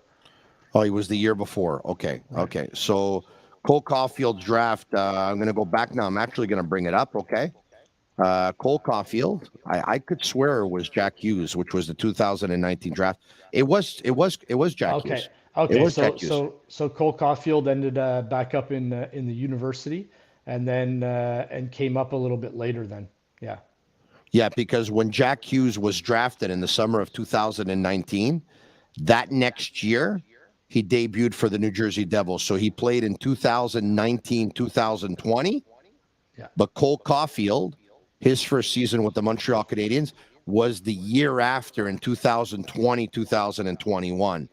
Oh, he was the year before. Okay. Right. Okay. So Cole Caulfield's draft, I'm going to go back now. I'm actually going to bring it up. Okay. Cole Caulfield, I could swear it was Jack Hughes, which was the 2019 draft. It was Jack Hughes. Okay. It was Jack Hughes. So Cole Caulfield ended back up in the university, and then and came up a little bit later. Then, yeah. Yeah, because when Jack Hughes was drafted in the summer of 2019, that next year he debuted for the New Jersey Devils. So he played in 2019, 2020. Yeah. But Cole Caulfield, his first season with the Montreal Canadiens was the year after in 2020, 2021.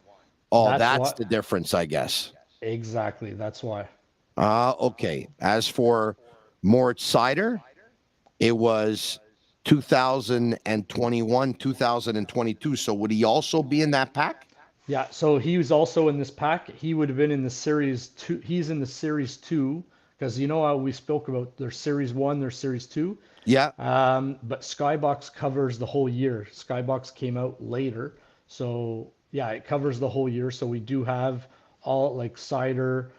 Oh, that's the difference, I guess. Exactly. That's why. Okay. As for Mort Sider, it was 2021, 2022. So would he also be in that pack? Yeah. So he was also in this pack. He would have been in the series 2. He's in the series 2 because how we spoke about their series 1, their series 2. Yeah. But Skybox covers the whole year. Skybox came out later. So yeah, it covers the whole year. So we do have all like Sider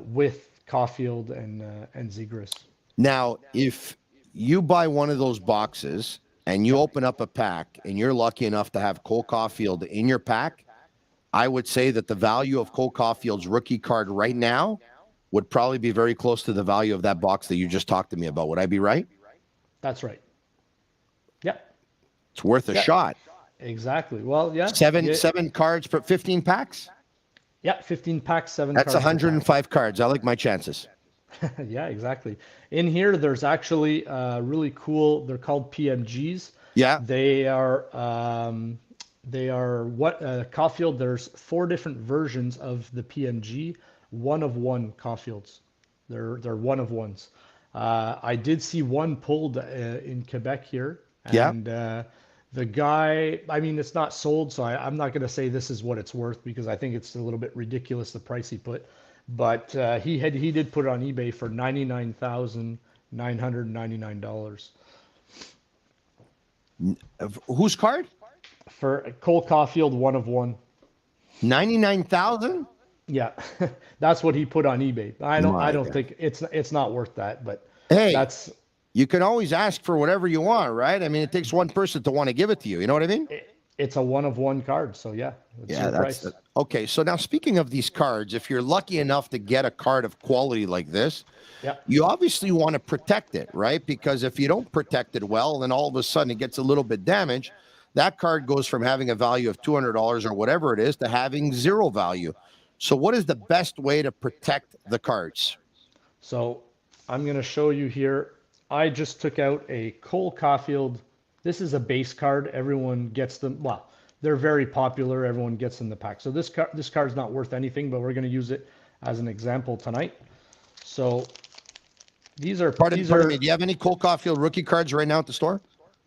with Caulfield and Zegras. Now, if you buy one of those boxes and you open up a pack and you're lucky enough to have Cole Caulfield in your pack, I would say that the value of Cole Caulfield's rookie card right now would probably be very close to the value of that box that you just talked to me about. Would I be right? That's right. Yeah. It's worth a shot. Exactly. Well, yeah. Seven cards per 15 packs? Yeah, 15 packs, 7 That's cards. 105 cards. I like my chances. Yeah, exactly. In here, there's actually really cool. They're called PMGs. Yeah. They are Caulfield. There's 4 different versions of the PMG. 1 of 1 Caulfields. They're 1 of 1s. I did see one pulled in Quebec here. And the guy, I mean, it's not sold, so I'm not going to say this is what it's worth because I think it's a little bit ridiculous the price he put. But he did put it on eBay for $99,999. Whose card? For Cole Caulfield, 1 of 1. 99,000? Yeah, that's what he put on eBay. I don't think it's not worth that, but hey, that's. You can always ask for whatever you want, right? I mean, it takes one person to want to give it to you. You know what I mean? It's a 1 of 1 card, so yeah. That's it. Okay. So now, speaking of these cards, if you're lucky enough to get a card of quality like this, you obviously want to protect it, right? Because if you don't protect it well, then all of a sudden it gets a little bit damaged. That card goes from having a value of $200 or whatever it is to having 0 value. So what is the best way to protect the cards? So I'm going to show you here. I just took out a Cole Caulfield. This is a base card. Everyone gets them. Well, they're very popular. Everyone gets in the pack. So this card's not worth anything, but we're going to use it as an example tonight. So these are. Pardon me. Do you have any Cole Caulfield rookie cards right now at the store?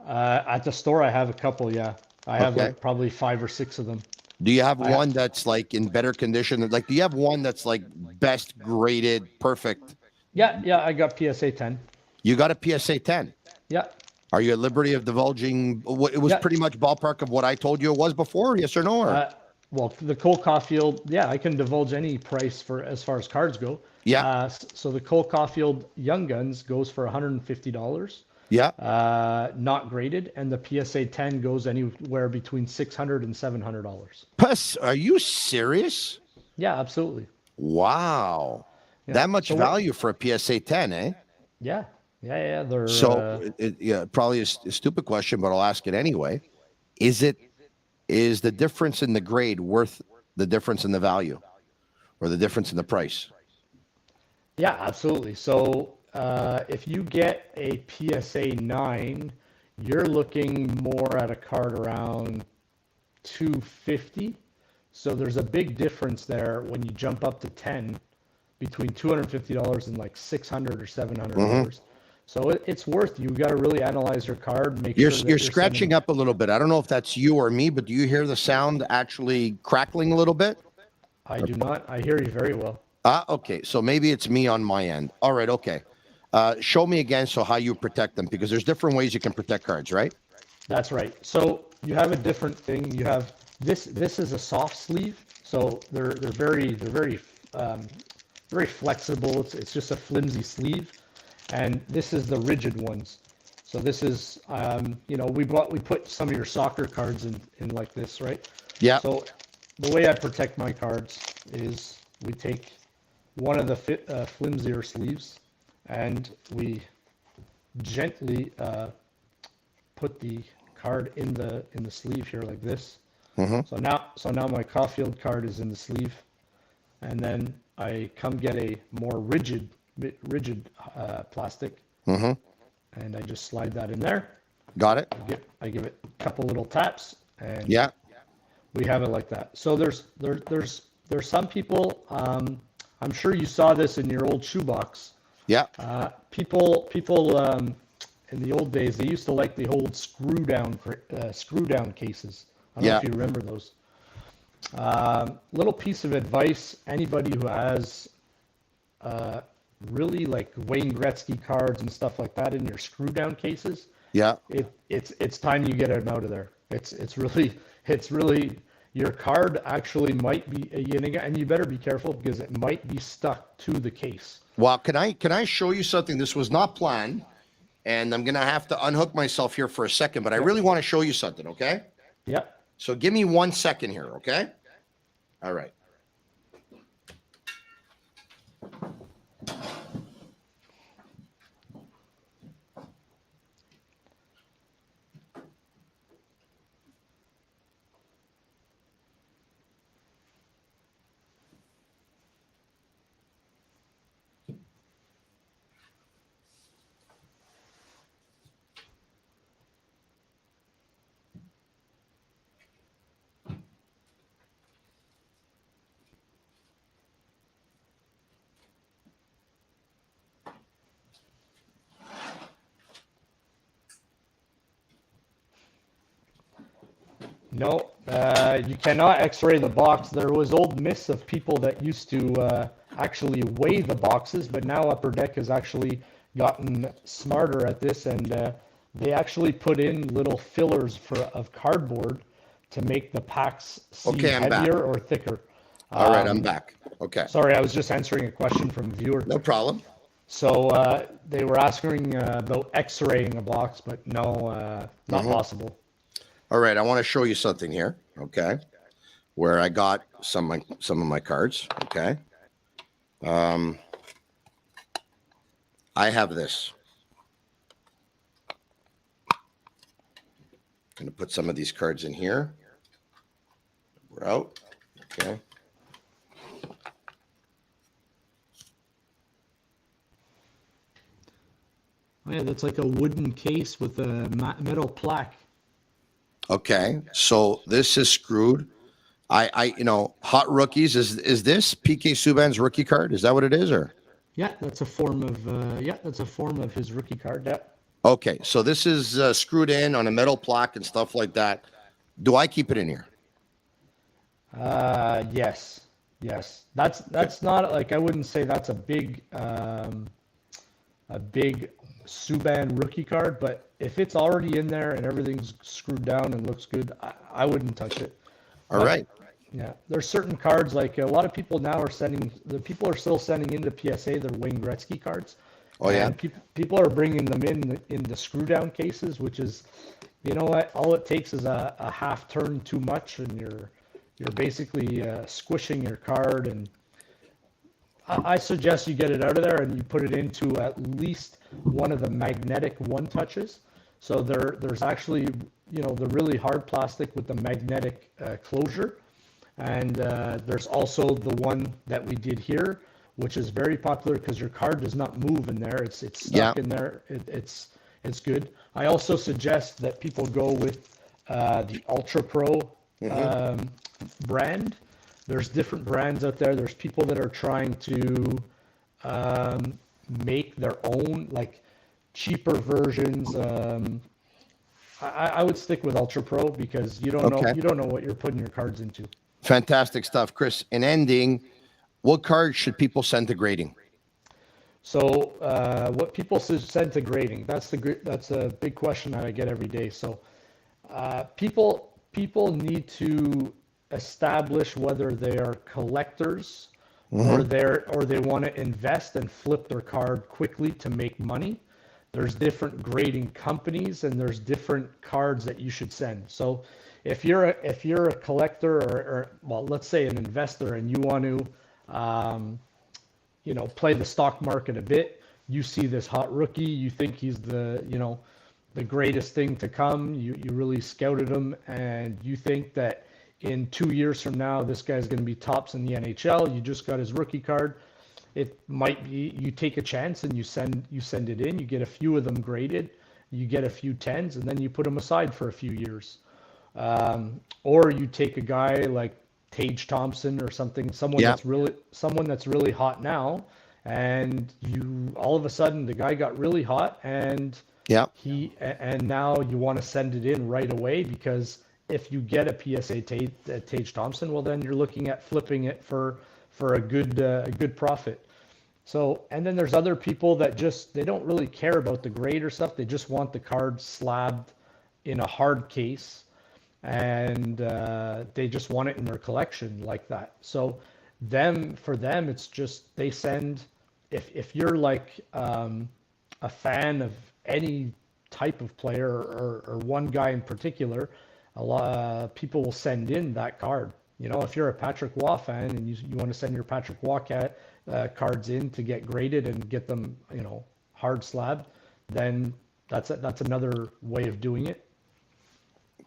At the store, I have a couple. Yeah, I have like probably 5 or 6 of them. Do you have one that's like in better condition? Like, do you have one that's like best graded, perfect? Yeah, I got PSA 10. You got a PSA 10? Yeah. Are you at liberty of divulging? It was pretty much ballpark of what I told you it was before, yes or no? Or? Well, the Cole Caulfield, I can divulge any price for as far as cards go. Yeah. So the Cole Caulfield Young Guns goes for $150. Yeah. Not graded, and the PSA 10 goes anywhere between $600 and $700. Plus, are you serious? Yeah, absolutely. Wow. Yeah. That much So value for a PSA 10, eh? Yeah. They're So, probably a stupid question, but I'll ask it anyway. Is the difference in the grade worth the difference in the value or the difference in the price? yeah, absolutely. So if you get a PSA 9, you're looking more at a card around 250. So there's a big difference there when you jump up to 10 between $250 and like $600 or $700. So it's worth, you got to really analyze your card. Make You're sure that you're scratching up a little bit. I don't know if that's you or me, but do you hear the sound actually crackling a little bit? I do not. I hear you very well. Okay. So maybe it's me on my end. All right. Okay. Show me again. So how you protect them, because there's different ways you can protect cards, right? That's right. So you have a different thing. You have this. This is a soft sleeve. So they're very flexible. It's just a flimsy sleeve, and this is the rigid ones. So this is we put some of your soccer cards in like this, right? Yeah. So the way I protect my cards is we take one of the flimsier sleeves and we gently put the card in the sleeve here like this. So now my Caulfield card is in the sleeve, and then I come get a more rigid plastic, and I just slide that in there. Got it. I give it a couple little taps, and Yeah. we have it like that. So there's some people. I'm sure you saw this in your old shoebox. Yeah. People in the old days, they used to like the old screw down cases. I don't know if you remember those. Little piece of advice: anybody who has really like Wayne Gretzky cards and stuff like that in your screw down cases, it's time you get them out of there. It's really your card actually might be, and you better be careful because it might be stuck to the case. Well, can I show you something? This was not planned, and I'm gonna have to unhook myself here for a second, but I really want to show you something. Okay? Yeah. So give me 1 second here. Okay? All right. No, you cannot X-ray the box. There was old myths of people that used to actually weigh the boxes, but now Upper Deck has actually gotten smarter at this, and they actually put in little fillers of cardboard to make the packs seem heavier or thicker. All right, I'm back. Okay. Sorry, I was just answering a question from a viewer. No problem. So they were asking about X-raying a box, but no, not possible. All right, I want to show you something here, okay, where I got some of my cards, okay. I have this. I'm going to put some of these cards in here. We're out, okay. Oh, yeah, that's like a wooden case with a metal plaque. Okay, so this is screwed. Hot Rookies, is this PK Subban's rookie card? Is that what it is, or? Yeah, that's a form of his rookie card. Yeah. Okay, so this is screwed in on a metal plaque and stuff like that. Do I keep it in here? Yes. That's not like, I wouldn't say that's a big Subban rookie card, but if it's already in there and everything's screwed down and looks good, I wouldn't touch it. All right. Yeah, there's certain cards, like a lot of people now are still sending into PSA their Wayne Gretzky cards. Oh, yeah. And people are bringing them in the screw down cases, which is, you know what? All it takes is a half turn too much, and you're basically squishing your card. And I suggest you get it out of there and you put it into at least one of the magnetic one touches. So there's actually, the really hard plastic with the magnetic closure, and there's also the one that we did here, which is very popular because your card does not move in there. It's stuck in there. It's good. I also suggest that people go with the Ultra Pro brand. There's different brands out there. There's people that are trying to make their own, like, cheaper versions. I would stick with Ultra Pro because you don't know what you're putting your cards into. Fantastic stuff, Chris. In ending, what cards should people send to grading? So what people send to grading, that's a big question that I get every day. So people need to establish whether they are collectors or they want to invest and flip their card quickly to make money. There's different grading companies and there's different cards that you should send. So if you're a collector or well, let's say an investor, and you want to play the stock market a bit, you see this hot rookie, you think he's the greatest thing to come, you really scouted him, and you think that in 2 years from now this guy's going to be tops in the NHL. You just got his rookie card. It might be you take a chance and you send it in, you get a few of them graded, you get a few 10s, and then you put them aside for a few years. Or you take a guy like Tage Thompson or someone that's really hot now, and you all of a sudden the guy got really hot, and now you want to send it in right away, because if you get a PSA Tage Thompson, well, then you're looking at flipping it for a good profit. So, and then there's other people that they don't really care about the grade or stuff. They just want the card slabbed in a hard case, and they just want it in their collection like that. So for them, it's just they send, if you're like a fan of any type of player or one guy in particular, a lot of people will send in that card. If you're a Patrick Waugh fan and you want to send your Patrick Waugh cards in to get graded and get them, hard slabbed, then that's another way of doing it.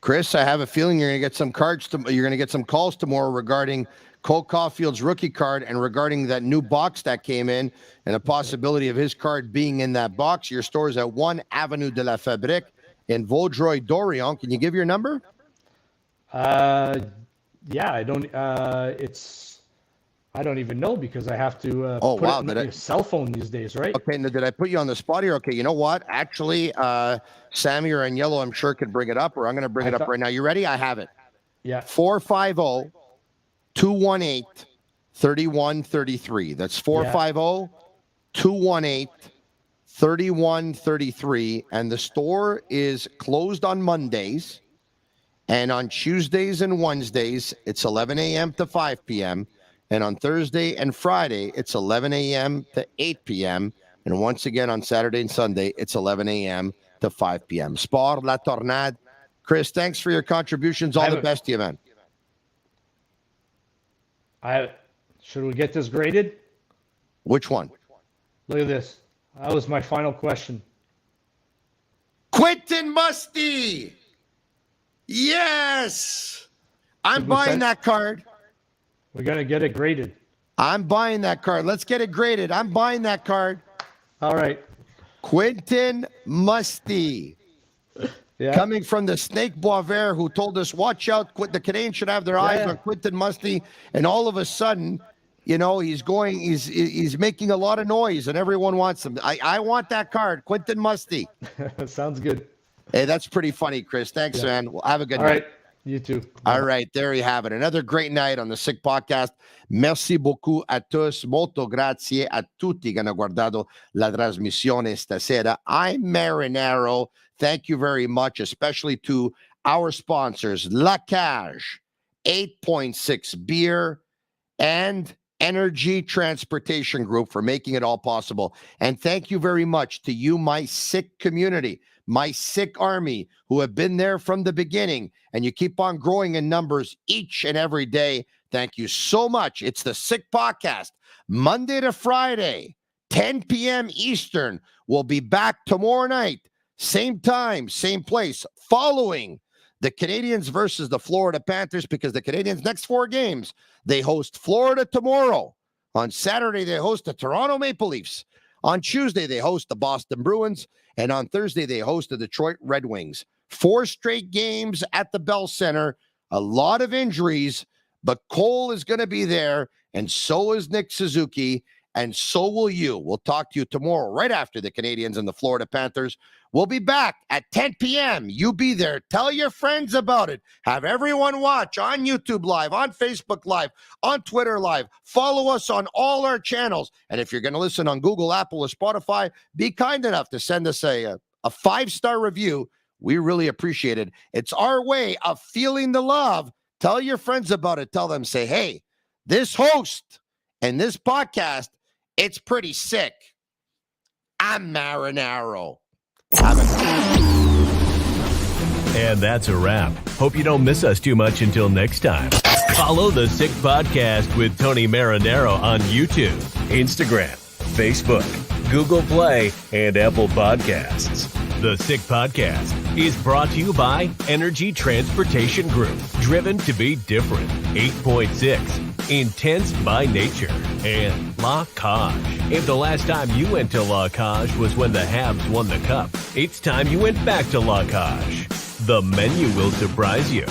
Chris, I have a feeling you're going to get some you're going to get some calls tomorrow regarding Cole Caulfield's rookie card and regarding that new box that came in and the possibility of his card being in that box. Your store is at 1 Avenue de la Fabrique in Vaudreuil-Dorion. Can you give your number? Yeah, I don't even know, because I have to put it in my cell phone these days, right? Okay, now did I put you on the spot here? Okay, you know what? Actually, Sammy or Agnello, I'm sure, could bring it up, or I'm going to bring it up right now. You ready? I have it. Yeah. 450-218-3133. That's 450-218-3133. And the store is closed on Mondays. And on Tuesdays and Wednesdays, it's 11 a.m. to 5 p.m. And on Thursday and Friday, it's 11 a.m. to 8 p.m. And once again, on Saturday and Sunday, it's 11 a.m. to 5 p.m. Sport La Tornade. Chris, thanks for your contributions. All the best to you, man. Should we get this graded? Which one? Look at this. That was my final question. Quentin Musty. Yes. I'm buying that card. We're going to get it graded. I'm buying that card. Let's get it graded. I'm buying that card. All right. Quentin Musty. Yeah. Coming from the Snake Boisvert, who told us, watch out, the Canadians should have their eyes on Quentin Musty. And all of a sudden, he's making a lot of noise and everyone wants him. I want that card, Quentin Musty. Sounds good. Hey, that's pretty funny, Chris. Thanks, man. Well, have a good night. All right. You too. All right, there you have it. Another great night on the Sick Podcast. Merci beaucoup a tous. Molto grazie a tutti che hanno guardato la trasmissione stasera. I'm Marinaro. Thank you very much, especially to our sponsors, La Cage, 8.6 beer, and Energy Transportation Group for making it all possible. And thank you very much to you, my sick community, my sick army, who have been there from the beginning, and you keep on growing in numbers each and every day. Thank you so much. It's the Sick Podcast, Monday to Friday, 10 p.m. Eastern. We'll be back tomorrow night, same time, same place, following the Canadiens versus the Florida Panthers, because the Canadiens' next 4 games, they host Florida tomorrow. On Saturday, they host the Toronto Maple Leafs. On Tuesday, they host the Boston Bruins. And on Thursday, they host the Detroit Red Wings. 4 straight games at the Bell Center. A lot of injuries, but Cole is going to be there, and so is Nick Suzuki, and so will you. We'll talk to you tomorrow, right after the Canadiens and the Florida Panthers. We'll be back at 10 p.m. You be there. Tell your friends about it. Have everyone watch on YouTube Live, on Facebook Live, on Twitter Live. Follow us on all our channels. And if you're going to listen on Google, Apple, or Spotify, be kind enough to send us a 5-star review. We really appreciate it. It's our way of feeling the love. Tell your friends about it. Tell them, say, hey, this host and this podcast, it's pretty sick. I'm Marinaro. And that's a wrap. Hope you don't miss us too much until next time. Follow the Sick Podcast with Tony Marinaro on YouTube, Instagram, Facebook, Google Play, and Apple Podcasts. The Sick Podcast is brought to you by Energy Transportation Group, driven to be different, 8.6, intense by nature, and La Cage. If the last time you went to La Cage was when the Habs won the Cup, it's time you went back to La Cage. The menu will surprise you.